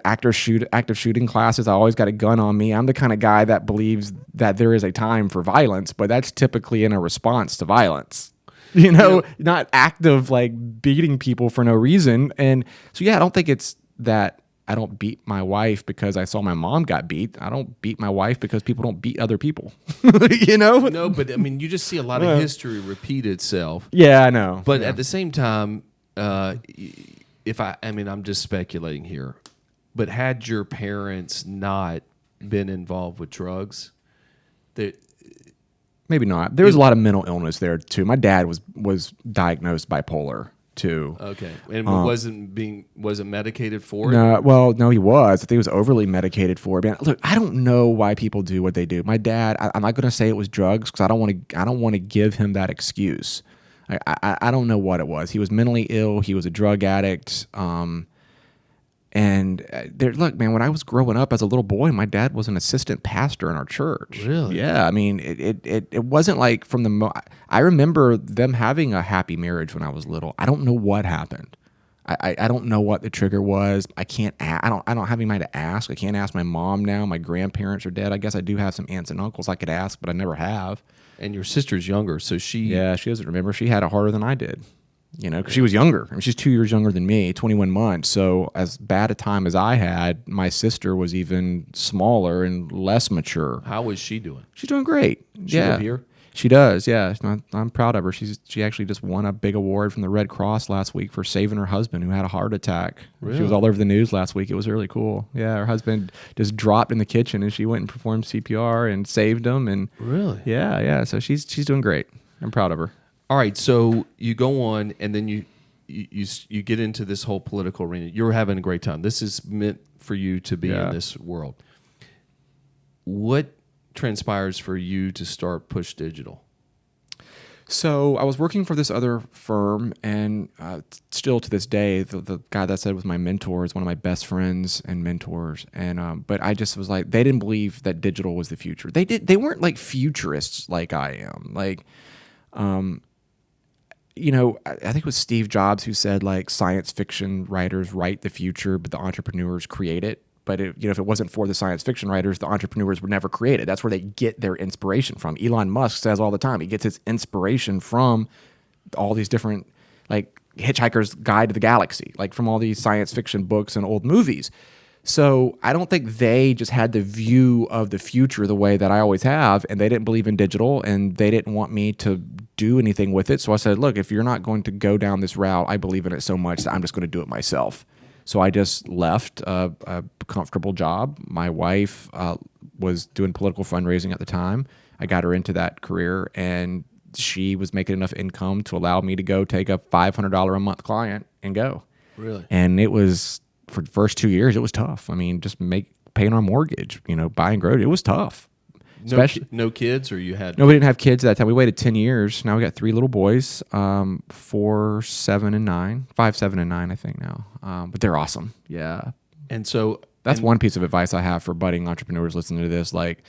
active shooting classes. I always got a gun on me. I'm the kind of guy that believes that there is a time for violence, but that's typically in a response to violence. Not active, like beating people for no reason. And so, yeah, I don't think it's that I don't beat my wife because I saw my mom got beat. I don't beat my wife because people don't beat other people. No, but I mean, you just see a lot of history repeat itself. Yeah, I know. But at the same time, I'm just speculating here, but had your parents not been involved with drugs, maybe not. There was a lot of mental illness there too. My dad was diagnosed bipolar too. Okay, and wasn't medicated for it? No, he was. I think he was overly medicated for it. Man, look, I don't know why people do what they do. My dad, I'm not going to say it was drugs because I don't want to give him that excuse. I don't know what it was. He was mentally ill. He was a drug addict. Look, man, when I was growing up as a little boy, my dad was an assistant pastor in our church. Really? Yeah. I mean, it wasn't like I remember them having a happy marriage when I was little. I don't know what happened. I don't know what the trigger was. I don't have anybody to ask. I can't ask my mom now. My grandparents are dead. I guess I do have some aunts and uncles I could ask, but I never have. And your sister's younger, so she... Yeah, she doesn't remember. She had it harder than I did. Because she was younger. I mean, she's 2 years younger than me, 21 months. So as bad a time as I had, my sister was even smaller and less mature. How was she doing? She's doing great. She live here? She does, yeah. I'm proud of her. She actually just won a big award from the Red Cross last week for saving her husband who had a heart attack. Really? She was all over the news last week. It was really cool. Yeah, her husband just dropped in the kitchen and she went and performed CPR and saved him. And Really? yeah. So she's doing great. I'm proud of her. All right, so you go on, and then you get into this whole political arena. You're having a great time. This is meant for you to be in this world. What transpires for you to start Push Digital? So I was working for this other firm, and still to this day, the guy that I said was my mentor is one of my best friends and mentors. And but I just was like, they didn't believe that digital was the future. They weren't like futurists like I am. Like, you know, I think it was Steve Jobs who said like science fiction writers write the future, but the entrepreneurs create it. But if it wasn't for the science fiction writers, the entrepreneurs were never created. That's where they get their inspiration from. Elon Musk says all the time, he gets his inspiration from all these different, like Hitchhiker's Guide to the Galaxy, like from all these science fiction books and old movies. So I don't think they just had the view of the future the way that I always have, and they didn't believe in digital, and they didn't want me to do anything with it. So I said, look, if you're not going to go down this route, I believe in it so much that I'm just going to do it myself. So I just left a comfortable job. My wife was doing political fundraising at the time. I got her into that career, and she was making enough income to allow me to go take a $500 a month client and go. Really? And it was, for the first 2 years, it was tough. I mean, just paying our mortgage, buying groceries, it was tough. No kids, or you had? No, we didn't have kids at that time. We waited 10 years. Now we got 3 little boys, 4, 7, and 9. 5, 7, and 9, I think now. But they're awesome. Yeah. And so That's one piece of advice I have for budding entrepreneurs listening to this. Like,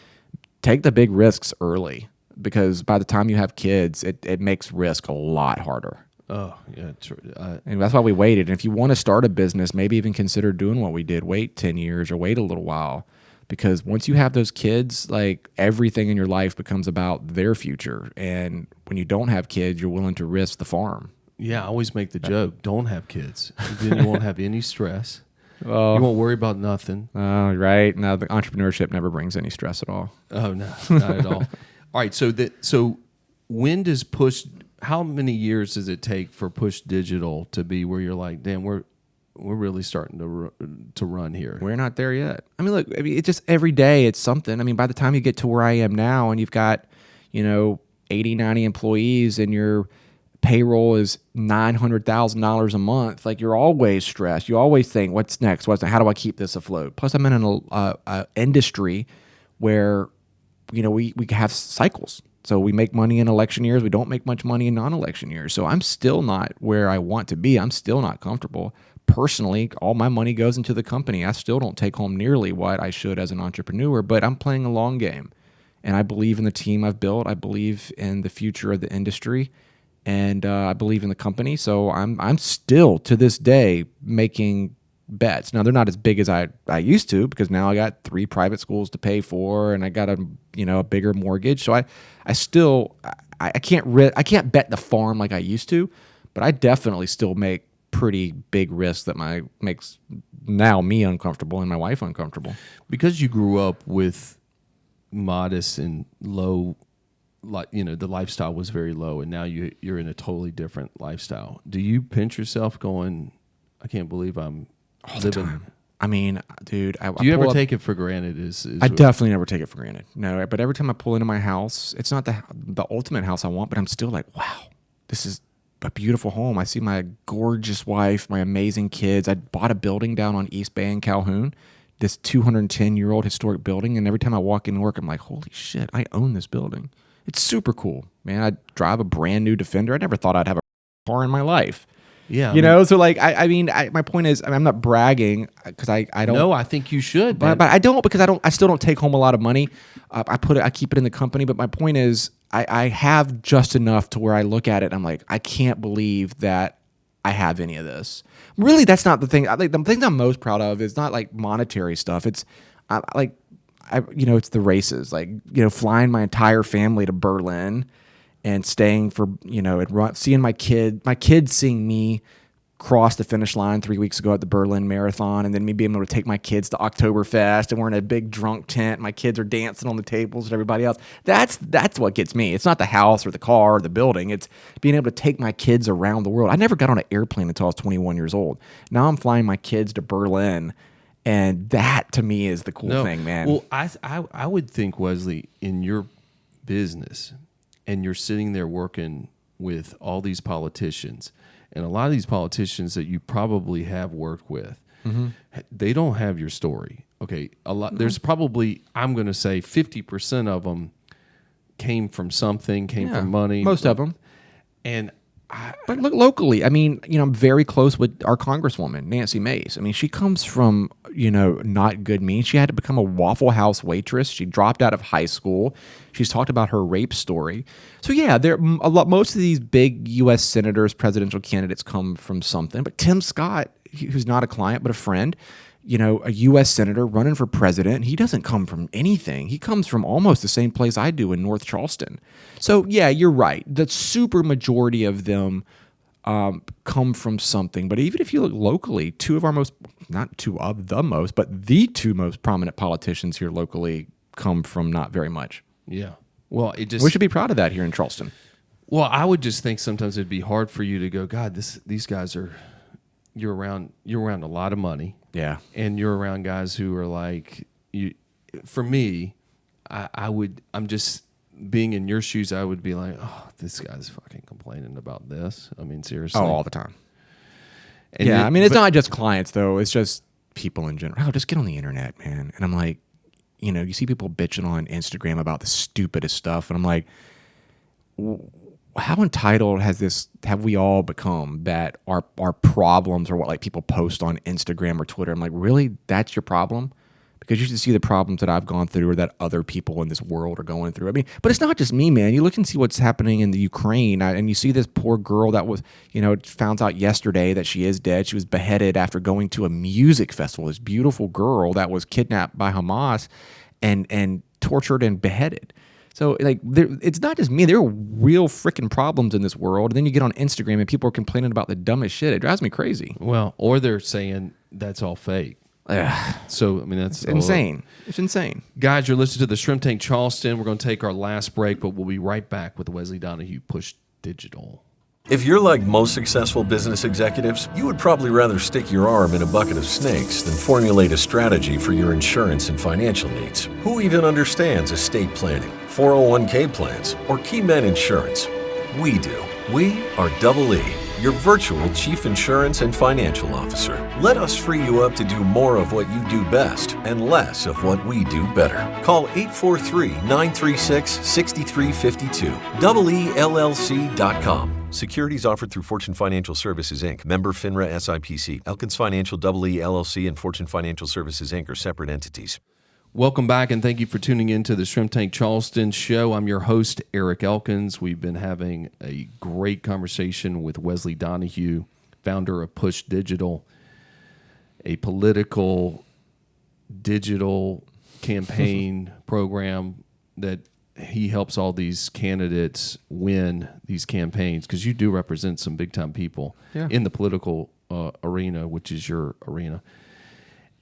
take the big risks early, because by the time you have kids, it makes risk a lot harder. Oh, yeah. True. And that's why we waited. And if you want to start a business, maybe even consider doing what we did. Wait 10 years or wait a little while. Because once you have those kids, like, everything in your life becomes about their future. And when you don't have kids, you're willing to risk the farm. Yeah, I always make the joke, don't have kids. Then you won't have any stress. Oh, You won't worry about nothing. oh, right. No, the entrepreneurship never brings any stress at all. Oh, no, not at all. All right, so when does how many years does it take for Push Digital to be where you're like, damn, we're really starting to run here? We're not there yet. I mean, look, it's just every day it's something. I mean, by the time you get to where I am now and you've got, 80, 90 employees and your payroll is $900,000 a month, like, you're always stressed. You always think, what's next? How do I keep this afloat? Plus, I'm in an industry where, we have cycles. So we make money in election years. We don't make much money in non-election years. So I'm still not where I want to be. I'm still not comfortable. Personally, all my money goes into the company. I still don't take home nearly what I should as an entrepreneur, but I'm playing a long game. And I believe in the team I've built. I believe in the future of the industry. And I believe in the company. So I'm still, to this day, making bets. Now, they're not as big as I used to, because now I got 3 private schools to pay for, and I got a bigger mortgage. So I can't bet the farm like I used to, but I definitely still make pretty big risks that makes now me uncomfortable and my wife uncomfortable. Because you grew up with modest and low, the lifestyle was very low, and now you're in a totally different lifestyle. Do you pinch yourself going, I can't believe I'm all the time? I mean, dude, do you ever take it for granted? I definitely never take it for granted. No, but every time I pull into my house, it's not the ultimate house I want, but I'm still like, wow, this is a beautiful home. I see my gorgeous wife, my amazing kids. I bought a building down on East Bay in Calhoun, this 210-year-old historic building, and every time I walk into work, I'm like, holy shit, I own this building. It's super cool, man. I drive a brand new Defender. I never thought I'd have a car in my life. Yeah, so like, my point is, I'm not bragging, because I don't. No, I think you should, but I don't, because I still don't take home a lot of money. I keep it in the company, but my point is, I have just enough to where I look at it and I'm like, I can't believe that I have any of this. Really, that's not the thing. The thing I'm most proud of is not like monetary stuff. It's it's the races, like, flying my entire family to Berlin and staying for, seeing my kids seeing me cross the finish line 3 weeks ago at the Berlin Marathon, and then me being able to take my kids to Oktoberfest, and we're in a big drunk tent. My kids are dancing on the tables with everybody else. That's what gets me. It's not the house or the car or the building. It's being able to take my kids around the world. I never got on an airplane until I was 21 years old. Now I'm flying my kids to Berlin, and that to me is the cool thing, man. Well, I would think, Wesley, in your business, and you're sitting there working with all these politicians, and a lot of these politicians that you probably have worked with, they don't have your story. Okay, a lot. There's probably, I'm going to say, 50% of them came from something, came from money. Most of them. And But look, locally, I mean, I'm very close with our Congresswoman, Nancy Mace. I mean, she comes from, not good means. She had to become a Waffle House waitress. She dropped out of high school. She's talked about her rape story. So yeah, most of these big U.S. senators, presidential candidates come from something. But Tim Scott, who's not a client but a friend, a U.S. senator running for president, he doesn't come from anything. He comes from almost the same place I do in North Charleston. So yeah, you're right. The super majority of them come from something. But even if you look locally, the two most prominent politicians here locally come from not very much. yeah, well, We should be proud of that here in Charleston. Well, I would just think sometimes it'd be hard for you to go, God, these guys are, you're around a lot of money. Yeah. And you're around guys who are like, you. For me, I'm just being in your shoes. I would be like, oh, this guy's fucking complaining about this. I mean, seriously. Oh, all the time. And yeah, it's not just clients though. It's just people in general. Oh, just get on the internet, man. And I'm like, you see people bitching on Instagram about the stupidest stuff, and I'm like, how entitled have we all become that our problems are what like people post on Instagram or Twitter? I'm like, really? That's your problem? Because you should see the problems that I've gone through or that other people in this world are going through. I mean, but it's not just me, man. You look and see what's happening in the Ukraine, and you see this poor girl that was, found out yesterday that she is dead. She was beheaded after going to a music festival. This beautiful girl that was kidnapped by Hamas and tortured and beheaded. So, it's not just me. There are real freaking problems in this world. And then you get on Instagram and people are complaining about the dumbest shit. It drives me crazy. Well, or they're saying that's all fake. So, I mean, that's insane. It's insane. Guys, you're listening to the Shrimp Tank Charleston. We're going to take our last break, but we'll be right back with Wesley Donehue, Push Digital. If you're like most successful business executives, you would probably rather stick your arm in a bucket of snakes than formulate a strategy for your insurance and financial needs. Who even understands estate planning, 401k plans, or key men insurance? We do. We are Double E, your virtual chief insurance and financial officer. Let us free you up to do more of what you do best and less of what we do better. Call 843-936-6352. EELLC.com. Securities offered through Fortune Financial Services, Inc., member FINRA SIPC. Elkins Financial EE LLC and Fortune Financial Services, Inc. are separate entities. Welcome back, and thank you for tuning in to the Shrimp Tank Charleston show. I'm your host, Eric Elkins. We've been having a great conversation with Wesley Donehue, founder of Push Digital, a political digital campaign program that he helps all these candidates win these campaigns, because you do represent some big-time people in the political arena, which is your arena.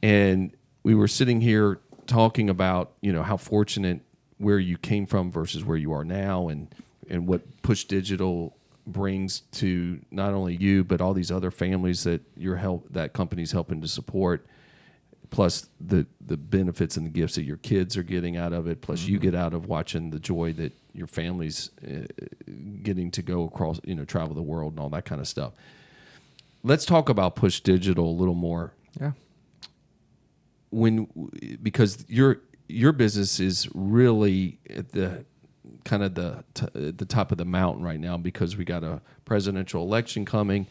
And we were sitting here talking about, how fortunate where you came from versus where you are now, and what Push Digital brings to not only you but all these other families that that company's helping to support, plus the benefits and the gifts that your kids are getting out of it, plus you get out of watching the joy that your family's getting to go across, travel the world and all that kind of stuff. Let's talk about Push Digital a little more. Yeah. Because your business is really at the kind of the top of the mountain right now, because we got a presidential election coming.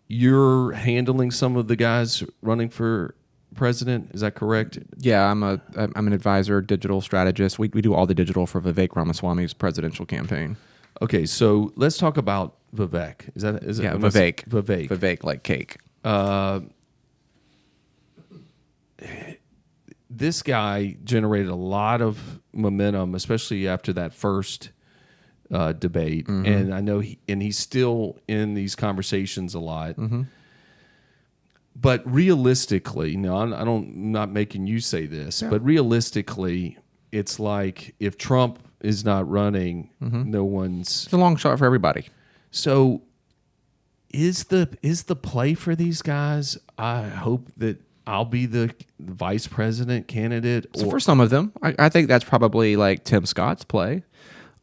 You're handling some of the guys running for president, is that correct? Yeah, I'm an advisor, digital strategist. We do all the digital for Vivek Ramaswamy's presidential campaign. Okay, so let's talk about Vivek. Is it? Yeah, Vivek. Vivek. Vivek, like cake. This guy generated a lot of momentum, especially after that first debate. And I know he's still in these conversations a lot. But realistically, no, I'm not making you say this, but realistically, it's like if Trump is not running, no one's. It's a long shot for everybody. So, is the play for these guys? I hope that I'll be the vice president candidate. So for some of them, I think that's probably like Tim Scott's play.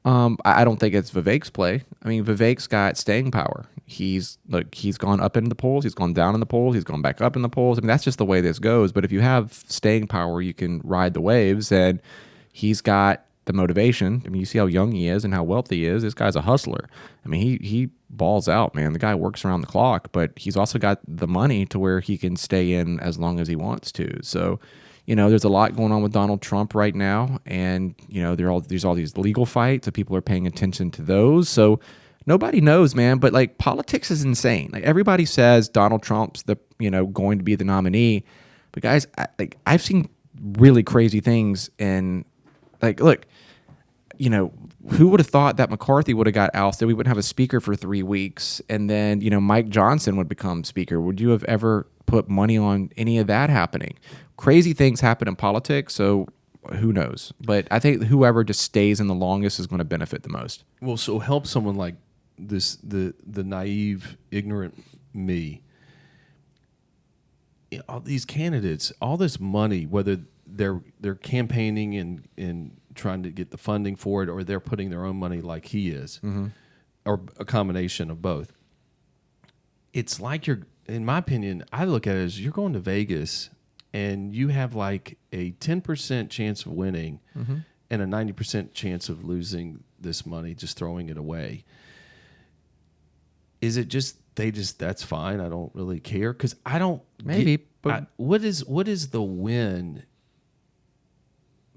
I don't think it's Vivek's play. I mean, Vivek's got staying power. He's gone up in the polls, he's gone down in the polls, he's gone back up in the polls. I mean, that's just the way this goes. But if you have staying power, you can ride the waves, and he's got the motivation. I mean, you see how young he is and how wealthy he is. This guy's a hustler. I mean, he balls out, man. The guy works around the clock, but he's also got the money to where he can stay in as long as he wants to. So, there's a lot going on with Donald Trump right now, and there's all these legal fights, so people are paying attention to those. So nobody knows, man. But like, politics is insane. Like, everybody says Donald Trump's going to be the nominee, but guys, I've seen really crazy things. And like, look, who would have thought that McCarthy would have got ousted? We wouldn't have a speaker for 3 weeks, and then Mike Johnson would become speaker. Would you have ever put money on any of that happening? Crazy things happen in politics, so who knows? But I think whoever just stays in the longest is going to benefit the most. Well, so help someone like this, the naive, ignorant me. All these candidates, all this money, whether they're campaigning and trying to get the funding for it, or they're putting their own money like he is, or a combination of both. It's like in my opinion, I look at it as you're going to Vegas and you have like a 10% chance of winning and a 90% chance of losing this money, just throwing it away. Is it just that's fine, I don't really care? Because I don't but what is the win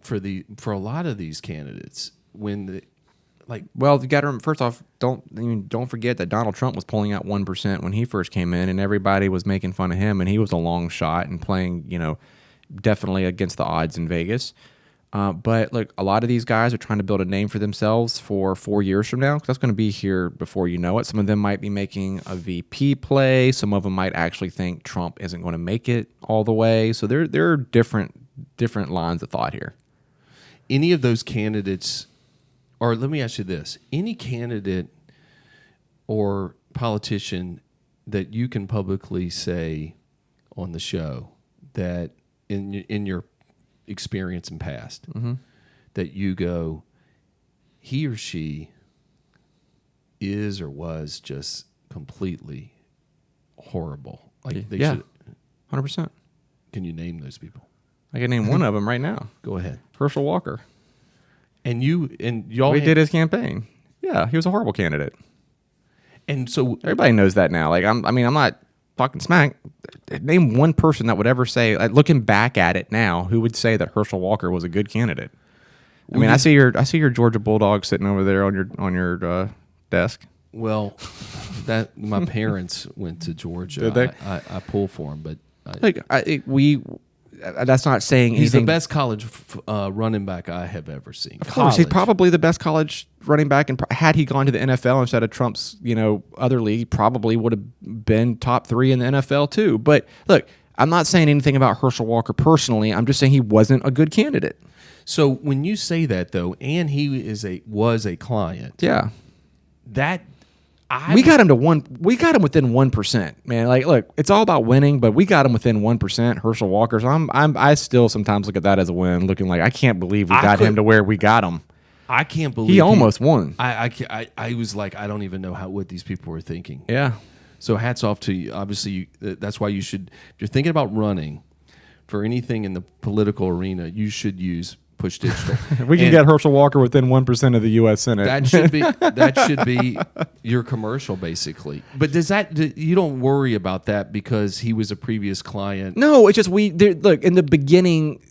for a lot of these candidates when Well, you got to first off, don't forget that Donald Trump was pulling out 1% when he first came in, and everybody was making fun of him, and he was a long shot and playing, definitely against the odds in Vegas. But look, a lot of these guys are trying to build a name for themselves for 4 years from now, because that's going to be here before you know it. Some of them might be making a VP play. Some of them might actually think Trump isn't going to make it all the way. So there are different lines of thought here. Any of those candidates, or let me ask you this, any candidate or politician that you can publicly say on the show that in your experience in past, that you go, he or she is or was just completely horrible. Like they should. 100%. Can you name those people? I can name one of them right now. Go ahead. Herschel Walker. And y'all We did his campaign. Yeah, he was a horrible candidate. And so everybody knows that now. Like I'm not talking smack. Name one person that would ever say, like, looking back at it now, who would say that Herschel Walker was a good candidate? I mean, I see your Georgia Bulldog sitting over there on your desk. Well, that my parents went to Georgia. Did they? I pull for them, but that's not saying he's anything. the best college running back I have ever seen. Of course, he's probably the best college running back. And had he gone to the NFL instead of Trump's, other league, he probably would have been top 3 in the NFL too. But look, I'm not saying anything about Herschel Walker personally. I'm just saying he wasn't a good candidate. So when you say that though, and he was a client, yeah, we got him within 1%, man. Like, look, it's all about winning, but we got him within 1%. Herschel Walker. So I still sometimes look at that as a win, looking like I can't believe we got him to where we got him. I can't believe he almost won. I was like, I don't even know what these people were thinking. Yeah. So hats off to you. Obviously, that's why you should, if you're thinking about running for anything in the political arena, you should use Push Digital. We can get Herschel Walker within 1% of the U.S. Senate. That should be your commercial, basically. But you don't worry about that because he was a previous client? No, it's just look, in the beginning,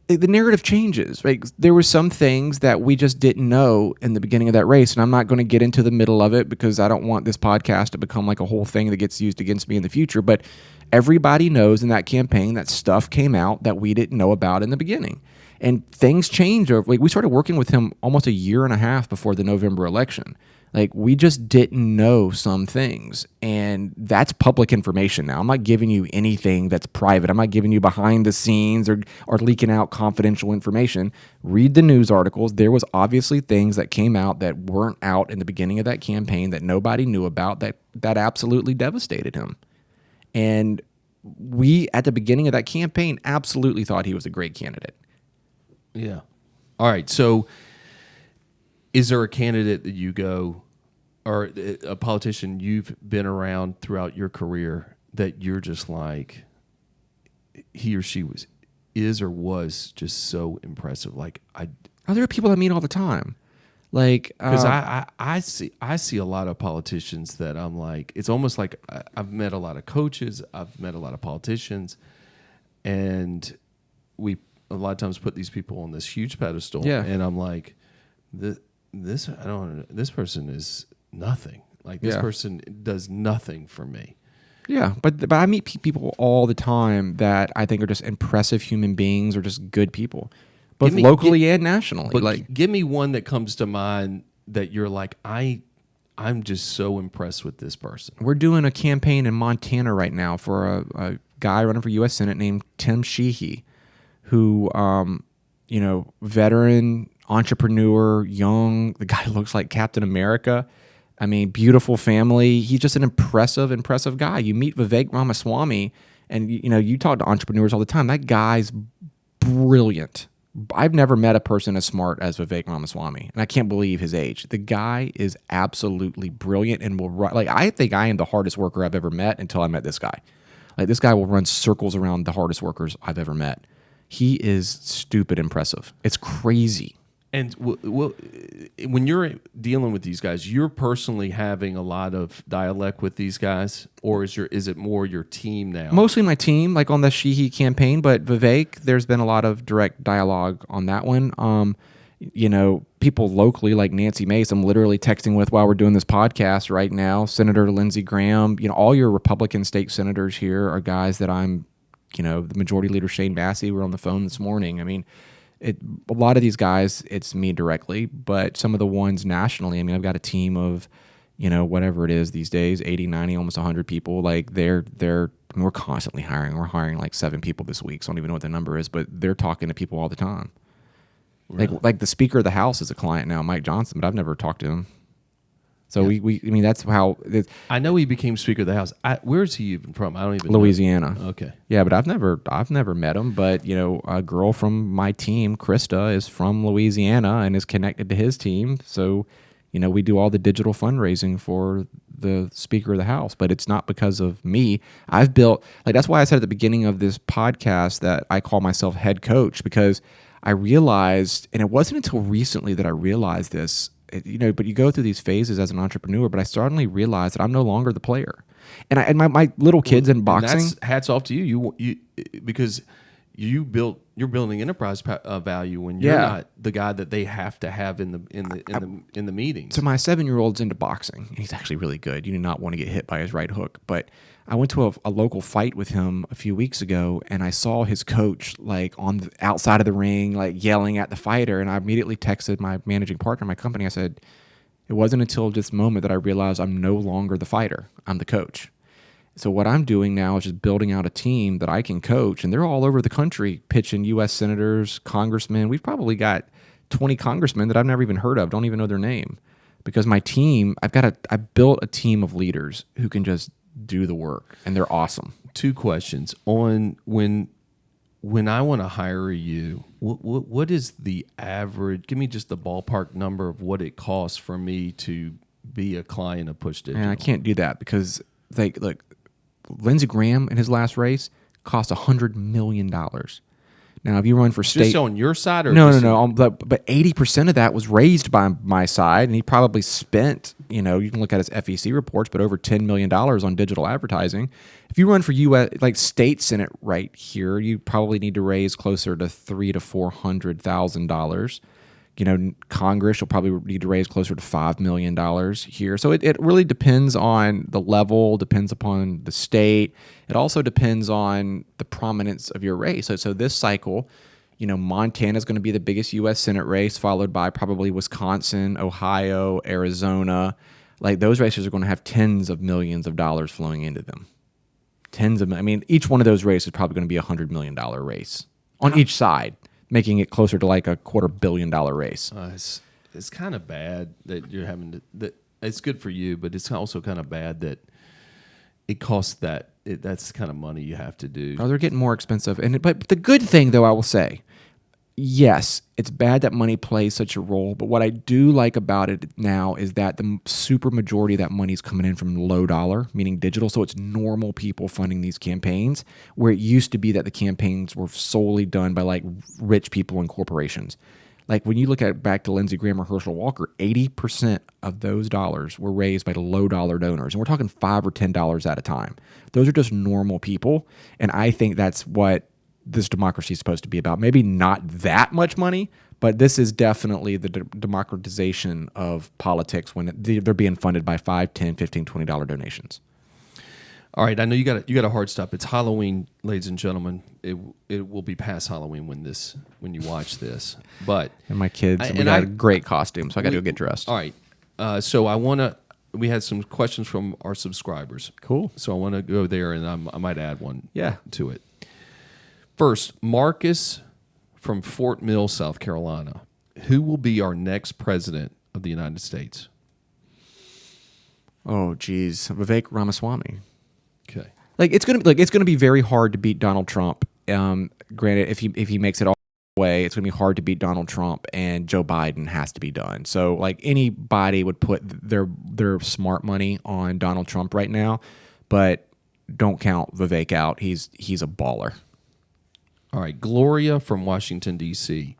the narrative changes. Right? There were some things that we just didn't know in the beginning of that race, and I'm not going to get into the middle of it because I don't want this podcast to become like a whole thing that gets used against me in the future. But everybody knows in that campaign that stuff came out that we didn't know about in the beginning. And things change. We started working with him almost a year and a half before the November election. Like, we just didn't know some things, and that's public information now. I'm not giving you anything that's private. I'm not giving you behind the scenes or leaking out confidential information. Read the news articles. There was obviously things that came out that weren't out in the beginning of that campaign that nobody knew about that absolutely devastated him. And we, at the beginning of that campaign, absolutely thought he was a great candidate. Yeah. All right. So is there a candidate that you go, or a politician you've been around throughout your career that you're just like, he or she is or was just so impressive? Like, There are people I meet all the time. Like, because I see a lot of politicians that I'm like, it's almost like I've met a lot of coaches, I've met a lot of politicians, and we a lot of times put these people on this huge pedestal, and I'm like, this person is nothing. Like, this person does nothing for me. Yeah, but I meet people all the time that I think are just impressive human beings or just good people, both locally and nationally. But like, give me one that comes to mind that you're like, I'm just so impressed with this person. We're doing a campaign in Montana right now for a guy running for U.S. Senate named Tim Sheehy, who, veteran, entrepreneur, young. The guy looks like Captain America. I mean, beautiful family. He's just an impressive guy. You meet Vivek Ramaswamy, and you talk to entrepreneurs all the time. That guy's brilliant. I've never met a person as smart as Vivek Ramaswamy, and I can't believe his age. The guy is absolutely brilliant and will run. Like, I think I am the hardest worker I've ever met until I met this guy. Like, this guy will run circles around the hardest workers I've ever met. He is stupid impressive. It's crazy. And when you're dealing with these guys, you're personally having a lot of dialect with these guys, or is it more your team now? Mostly my team, like on the Sheehy campaign, but Vivek, there's been a lot of direct dialogue on that one. People locally like Nancy Mace, I'm literally texting with while we're doing this podcast right now. Senator Lindsey Graham, all your Republican state senators here are guys that I'm, the majority leader Shane Massey, we're on the phone this morning. I mean, a lot of these guys, it's me directly, but some of the ones nationally, I mean, I've got a team of, whatever it is these days, 80, 90, almost 100 people. Like, we're constantly hiring. We're hiring like 7 people this week, so I don't even know what the number is, but they're talking to people all the time. Really? Like the Speaker of the House is a client now, Mike Johnson, but I've never talked to him. So that's how. I know he became Speaker of the House. Where is he even from? I don't even Louisiana. know. Okay. Yeah, but I've never met him. But a girl from my team, Krista, is from Louisiana and is connected to his team. So, we do all the digital fundraising for the Speaker of the House. But it's not because of me. I've built, that's why I said at the beginning of this podcast that I call myself head coach, because I realized, and it wasn't until recently that I realized this. But you go through these phases as an entrepreneur, but I suddenly realized that I'm no longer the player. And my little kids in boxing. That's hats off to you. You because you're building enterprise value when you're not the guy that they have to have in the meetings. So my 7-year-old's into boxing, and he's actually really good. You do not want to get hit by his right hook. But I went to a local fight with him a few weeks ago, and I saw his coach on the outside of the ring, yelling at the fighter. And I immediately texted my managing partner in my company. I said, it wasn't until this moment that I realized I'm no longer the fighter. I'm the coach. So what I'm doing now is just building out a team that I can coach, and they're all over the country pitching U.S. senators, congressmen. We've probably got 20 congressmen that I've never even heard of, don't even know their name. Because my team, I built a team of leaders who can just do the work, and they're awesome. 2 questions. On when I want to hire you, what is the average? Give me just the ballpark number of what it costs for me to be a client of Push Digital. And I can't do that because, look, Lindsey Graham in his last race cost $100 million. Now, if you run for state, just on your side, or no, but 80% of that was raised by my side, and he probably spent, you can look at his FEC reports, but over $10 million on digital advertising. If you run for U.S. state senate right here, you probably need to raise closer to $300,000 to $400,000. Congress, you'll probably need to raise closer to $5 million here. So it really depends on the level, depends upon the state. It also depends on the prominence of your race. So this cycle, Montana is going to be the biggest U.S. Senate race, followed by probably Wisconsin, Ohio, Arizona. Like those races are going to have tens of millions of dollars flowing into them. Each one of those races is probably going to be $100 million race on each side, making it closer to like a $250 million race. It's kind of bad that you're having to. That it's good for you, but it's also kind of bad that it costs that. That's the kind of money you have to do. Oh, they're getting more expensive. But the good thing, though, I will say, yes, it's bad that money plays such a role. But what I do like about it now is that the super majority of that money is coming in from low dollar, meaning digital. So it's normal people funding these campaigns, where it used to be that the campaigns were solely done by like rich people and corporations. Like when you look at back to Lindsey Graham or Herschel Walker, 80% of those dollars were raised by the low dollar donors. And we're talking $5 or $10 at a time. Those are just normal people. And I think that's what this democracy is supposed to be about. Maybe not that much money, but this is definitely the democratization of politics when they're being funded by $5, $10, $15, $20 donations. All right, I know you got a hard stop. It's Halloween, ladies and gentlemen. It will be past Halloween when you watch this. But and my kids, we got a great costume, so I got to go get dressed. All right, so we had some questions from our subscribers. Cool. So I want to go there, and I might add one. Yeah. To it. First, Marcus from Fort Mill, South Carolina. Who will be our next president of the United States? Oh, geez, Vivek Ramaswamy. Okay. Like it's gonna be very hard to beat Donald Trump. Granted, if he makes it all the way, it's gonna be hard to beat Donald Trump, and Joe Biden has to be done. So like anybody would put their smart money on Donald Trump right now, but don't count Vivek out. He's a baller. All right, Gloria from Washington, D.C.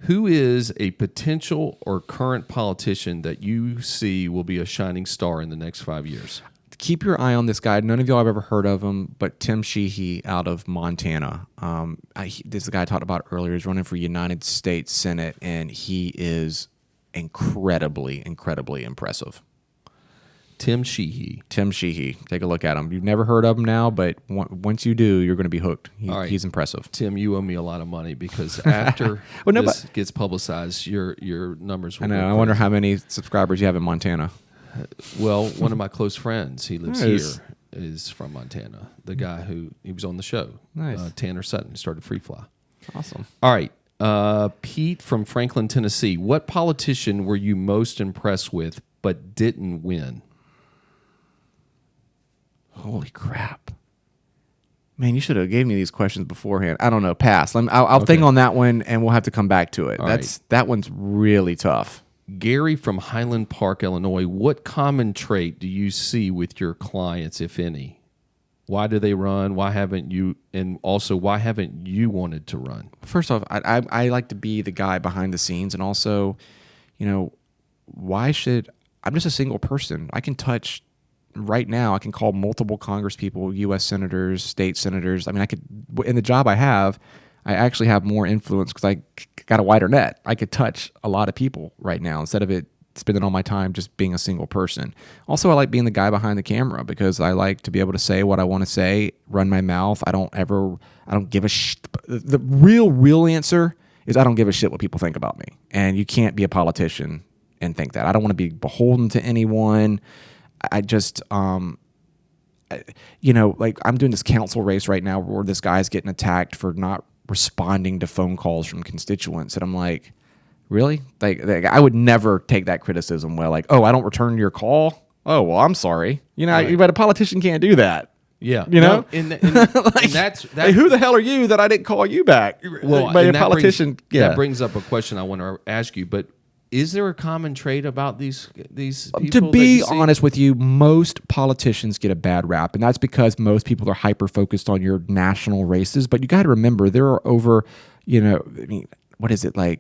Who is a potential or current politician that you see will be a shining star in the next 5 years? Keep your eye on this guy. None of y'all have ever heard of him, but Tim Sheehy out of Montana. This is the guy I talked about earlier. He's running for United States Senate, and he is incredibly, incredibly impressive. Tim Sheehy. Take a look at him. You've never heard of him now, but once you do, you're going to be hooked. He's impressive. Tim, you owe me a lot of money because after this gets publicized, your numbers will I know. go I crazy. wonder how many subscribers you have in Montana. Well, one of my close friends, he lives here, is from Montana. The guy he was on the show, Tanner Sutton, who started Free Fly. Awesome. All right. Pete from Franklin, Tennessee. What politician were you most impressed with but didn't win? Holy crap. Man, you should have gave me these questions beforehand. I don't know. Pass. I'll think on that one, and we'll have to come back to it. That one's really tough. Gary from Highland Park, Illinois. What common trait do you see with your clients, if any? Why do they run? Why haven't you? And also, why haven't you wanted to run? First off, I like to be the guy behind the scenes, and also, why should I'm just a single person? I can touch right now. I can call multiple Congress people, U.S. senators, state senators. I mean, I could in the job I have. I actually have more influence because I got a wider net. I could touch a lot of people right now instead of it spending all my time just being a single person. Also, I like being the guy behind the camera because I like to be able to say what I want to say, run my mouth. I don't give a shit. The real answer is I don't give a shit what people think about me. And you can't be a politician and think that. I don't want to be beholden to anyone. I just, like I'm doing this council race right now where this guy's getting attacked for not responding to phone calls from constituents, and I'm like, really? Like I would never take that criticism well. Like, oh, I don't return your call. Oh, well, I'm sorry. Right. But a politician can't do that. Yeah, No, and like, that's hey, who the hell are you that I didn't call you back? well, but a and politician. That brings up a question I want to ask you. But is there a common trait about these people? To be honest with you, most politicians get a bad rap, and that's because most people are hyper focused on your national races. But you got to remember, there are over, what is it like?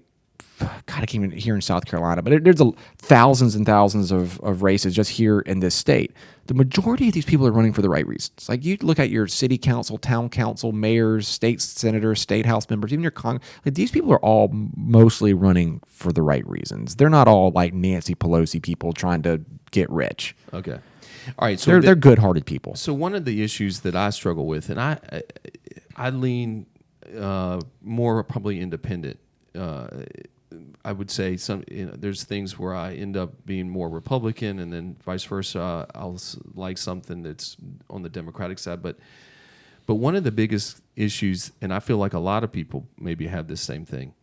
God, I can't even here in South Carolina, but there's thousands and thousands of races just here in this state. The majority of these people are running for the right reasons. Like you look at your city council, town council, mayors, state senators, state house members, even your Congress. Like these people are all mostly running for the right reasons. They're not all like Nancy Pelosi people trying to get rich. Okay. All right. So they're good-hearted people. So one of the issues that I struggle with, and I lean more probably independent. I would say there's things where I end up being more Republican, and then vice versa. I'll like something that's on the Democratic side. But one of the biggest issues, and I feel like a lot of people maybe have this same thing,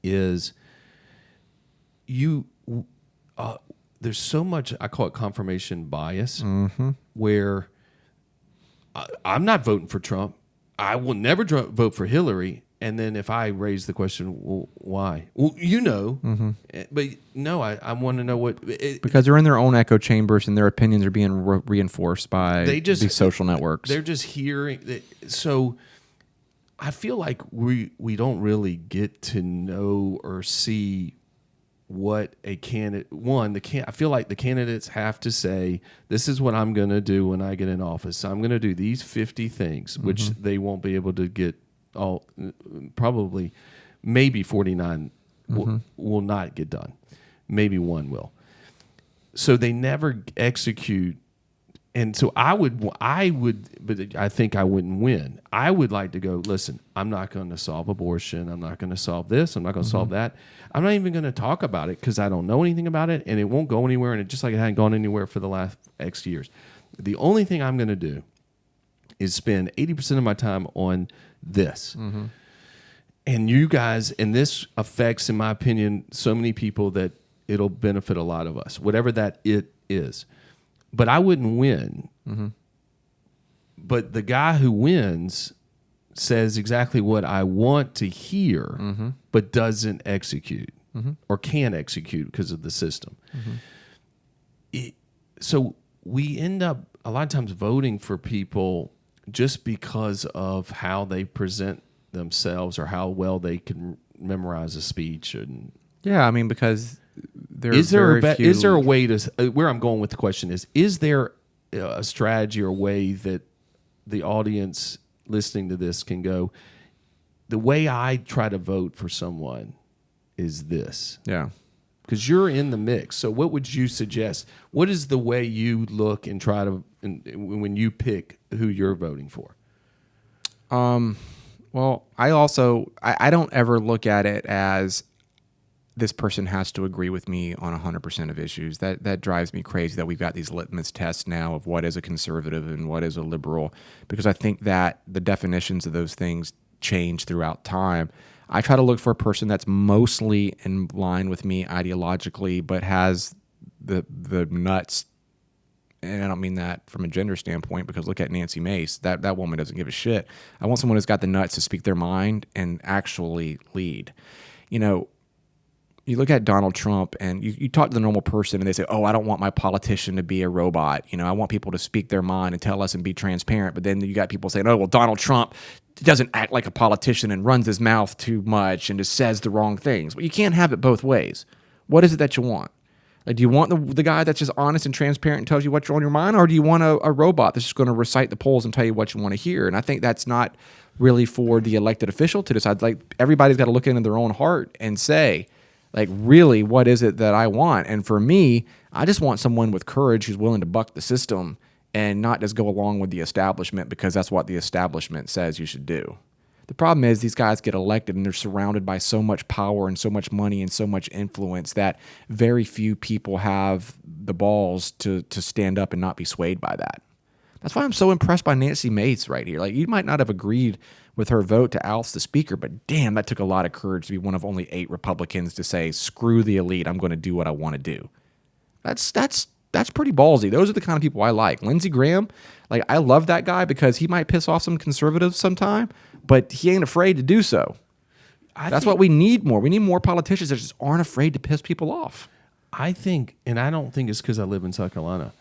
is there's so much, I call it confirmation bias, where I'm not voting for Trump. I will never vote for Hillary. And then if I raise the question, well, why? Well, but no, I want to know what. Because they're in their own echo chambers and their opinions are being reinforced by these social networks. They're just hearing. So I feel like we don't really get to know or see what a candidate. I feel like the candidates have to say, this is what I'm going to do when I get in office. I'm going to do these 50 things, which they won't be able to get. All probably maybe 49 will not get done. Maybe one will. So they never execute. And so I would, but I think I wouldn't win. I would like to go, listen, I'm not going to solve abortion. I'm not going to solve this. I'm not going to solve that. I'm not even going to talk about it because I don't know anything about it, and it won't go anywhere. And it just like it hadn't gone anywhere for the last X years. The only thing I'm going to do is spend 80% of my time on this. And you guys, and this affects, in my opinion, so many people that it'll benefit a lot of us, whatever that it is. But I wouldn't win. But the guy who wins says exactly what I want to hear, but doesn't execute or can't execute because of the system. So we end up a lot of times voting for people just because of how they present themselves or how well they can memorize a speech. And yeah, I mean, because is there a way to where I'm going with the question is there a strategy or way that the audience listening to this can go, the way I try to vote for someone is this? Yeah. Because you're in the mix. So what would you suggest? What is the way you look and try to, when you pick who you're voting for? Well, I don't ever look at it as this person has to agree with me on 100% of issues. That drives me crazy that we've got these litmus tests now of what is a conservative and what is a liberal, because I think that the definitions of those things change throughout time. I try to look for a person that's mostly in line with me ideologically, but has the nuts. And I don't mean that from a gender standpoint, because look at Nancy Mace. That woman doesn't give a shit. I want someone who's got the nuts to speak their mind and actually lead. You know, you look at Donald Trump and you talk to the normal person and they say, oh, I don't want my politician to be a robot. You know, I want people to speak their mind and tell us and be transparent. But then you got people saying, oh, well, Donald Trump doesn't act like a politician and runs his mouth too much and just says the wrong things. Well, you can't have it both ways. What is it that you want? Like, do you want the guy that's just honest and transparent and tells you what's on your mind, or do you want a robot that's just going to recite the polls and tell you what you want to hear? And I think that's not really for the elected official to decide. Like, everybody's got to look into their own heart and say, like, really, what is it that I want? And for me, I just want someone with courage who's willing to buck the system and not just go along with the establishment because that's what the establishment says you should do. The problem is these guys get elected and they're surrounded by so much power and so much money and so much influence that very few people have the balls to stand up and not be swayed by that. That's why I'm so impressed by Nancy Mace right here. Like, you might not have agreed with her vote to oust the speaker, but damn, that took a lot of courage to be one of only 8 Republicans to say, screw the elite, I'm going to do what I want to do. That's pretty ballsy. Those are the kind of people I like. Lindsey Graham, like, I love that guy because he might piss off some conservatives sometime, but he ain't afraid to do so. That's what we need more. We need more politicians that just aren't afraid to piss people off. I think, and I don't think it's because I live in South Carolina,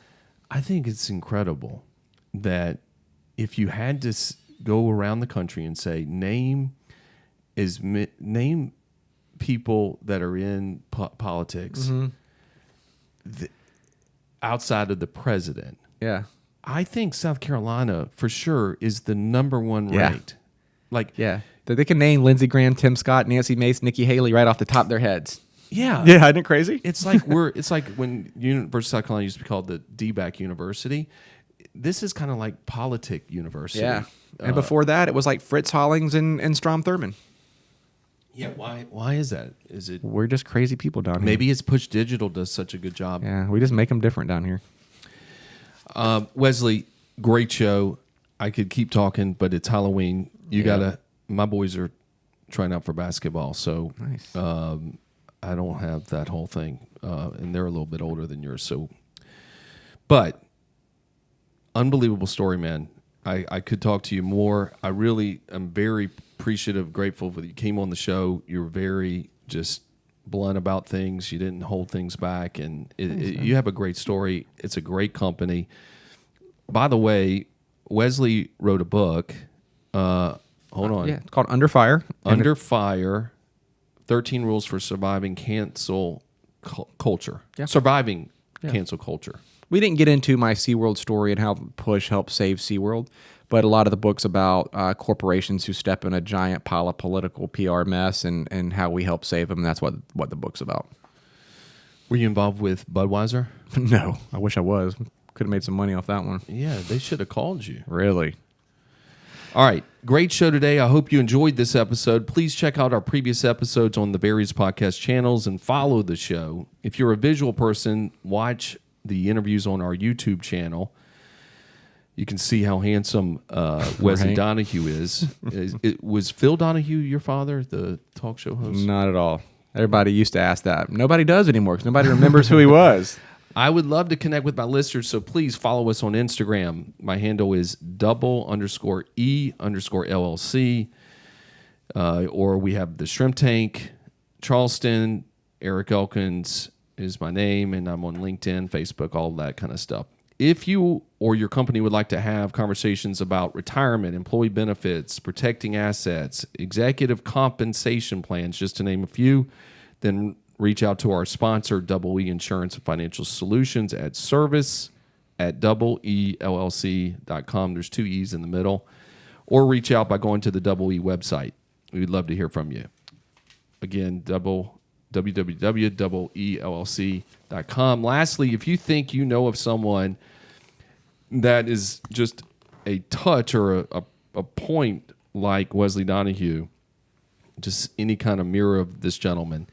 I think it's incredible that if you had to go around the country and say, name people that are in politics outside of the president. Yeah. I think South Carolina, for sure, is the number one ranked. Yeah. They can name Lindsey Graham, Tim Scott, Nancy Mace, Nikki Haley right off the top of their heads. Yeah. Yeah, isn't it crazy? It's like it's like when University of South Carolina used to be called the D-back University. this is kind of like Politic University. Yeah. And before that, it was like Fritz Hollings and Strom Thurmond. Yeah. Why is that? Is it We're just crazy people down here. maybe it's Push Digital does such a good job? Yeah, we just make them different down here. Wesley, great show. I could keep talking, but it's Halloween. My boys are trying out for basketball, so Nice. I don't have that whole thing, and they're a little bit older than yours. So, but unbelievable story, man. I could talk to you more. I really am very appreciative, grateful that you came on the show. You're very just blunt about things. You didn't hold things back, and you have a great story. It's a great company. By the way, Wesley wrote a book. Hold on. Yeah, it's called Under Fire. Under Fire, 13 Rules for Surviving Cancel Culture. Yeah. Surviving cancel culture. We didn't get into my SeaWorld story and how Push helped save SeaWorld, but a lot of the book's about corporations who step in a giant pile of political PR mess and how we help save them. That's what the book's about. Were you involved with Budweiser? No, I wish I was. Could have made some money off that one. Yeah, they should have called you. Really? All right, great show today. I hope you enjoyed this episode. Please check out our previous episodes on the various podcast channels and follow the show. If you're a visual person, watch the interviews on our YouTube channel. You can see how handsome Wesley Donehue is. Was Phil Donehue your father, the talk show host? Not at all. Everybody used to ask that. Nobody does anymore because nobody remembers who he was. I would love to connect with my listeners, so please follow us on Instagram. My handle is _E_LLC. Or we have the Shrimp Tank, Charleston, Eric Elkins is my name, and I'm on LinkedIn, Facebook, all that kind of stuff. If you or your company would like to have conversations about retirement, employee benefits, protecting assets, executive compensation plans, just to name a few, then reach out to our sponsor, Double E Insurance and Financial Solutions at service@EELLC.com. There's 2 E's in the middle. Or reach out by going to the Double E website. We'd love to hear from you. Again, www.EELLC.com. Lastly, if you think you know of someone that is just a touch or a point like Wesley Donehue, just any kind of mirror of this gentleman,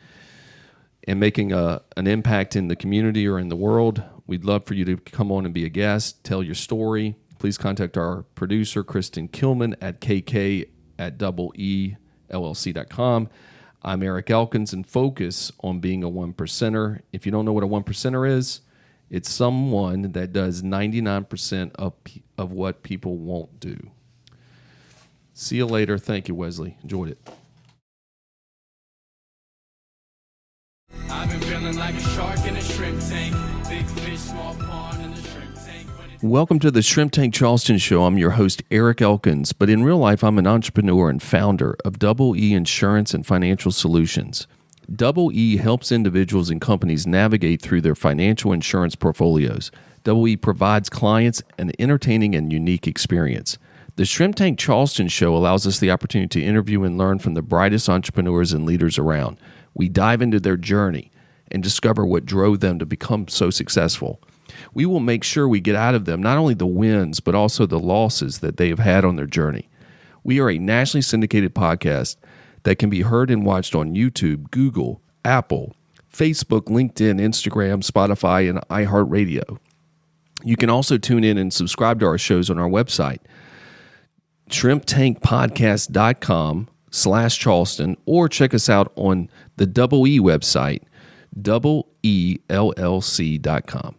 and making an impact in the community or in the world, we'd love for you to come on and be a guest, tell your story. Please contact our producer, Kristen Kilman, at kk@EELLC.com. I'm Eric Elkins, and focus on being a 1%er. If you don't know what a 1%er is, it's someone that does 99% of what people won't do. See you later. Thank you, Wesley. Enjoyed it. I've been feeling like a shark in a shrimp tank. Big fish, small pond in the shrimp tank. Welcome to the Shrimp Tank Charleston Show. I'm your host, Eric Elkins, but in real life, I'm an entrepreneur and founder of Double E Insurance and Financial Solutions. Double E helps individuals and companies navigate through their financial insurance portfolios. Double E provides clients an entertaining and unique experience. The Shrimp Tank Charleston Show allows us the opportunity to interview and learn from the brightest entrepreneurs and leaders around. We dive into their journey and discover what drove them to become so successful. We will make sure we get out of them not only the wins, but also the losses that they have had on their journey. We are a nationally syndicated podcast that can be heard and watched on YouTube, Google, Apple, Facebook, LinkedIn, Instagram, Spotify, and iHeartRadio. You can also tune in and subscribe to our shows on our website, shrimptankpodcast.com/Charleston, or check us out on the Double E website, EELLC.com.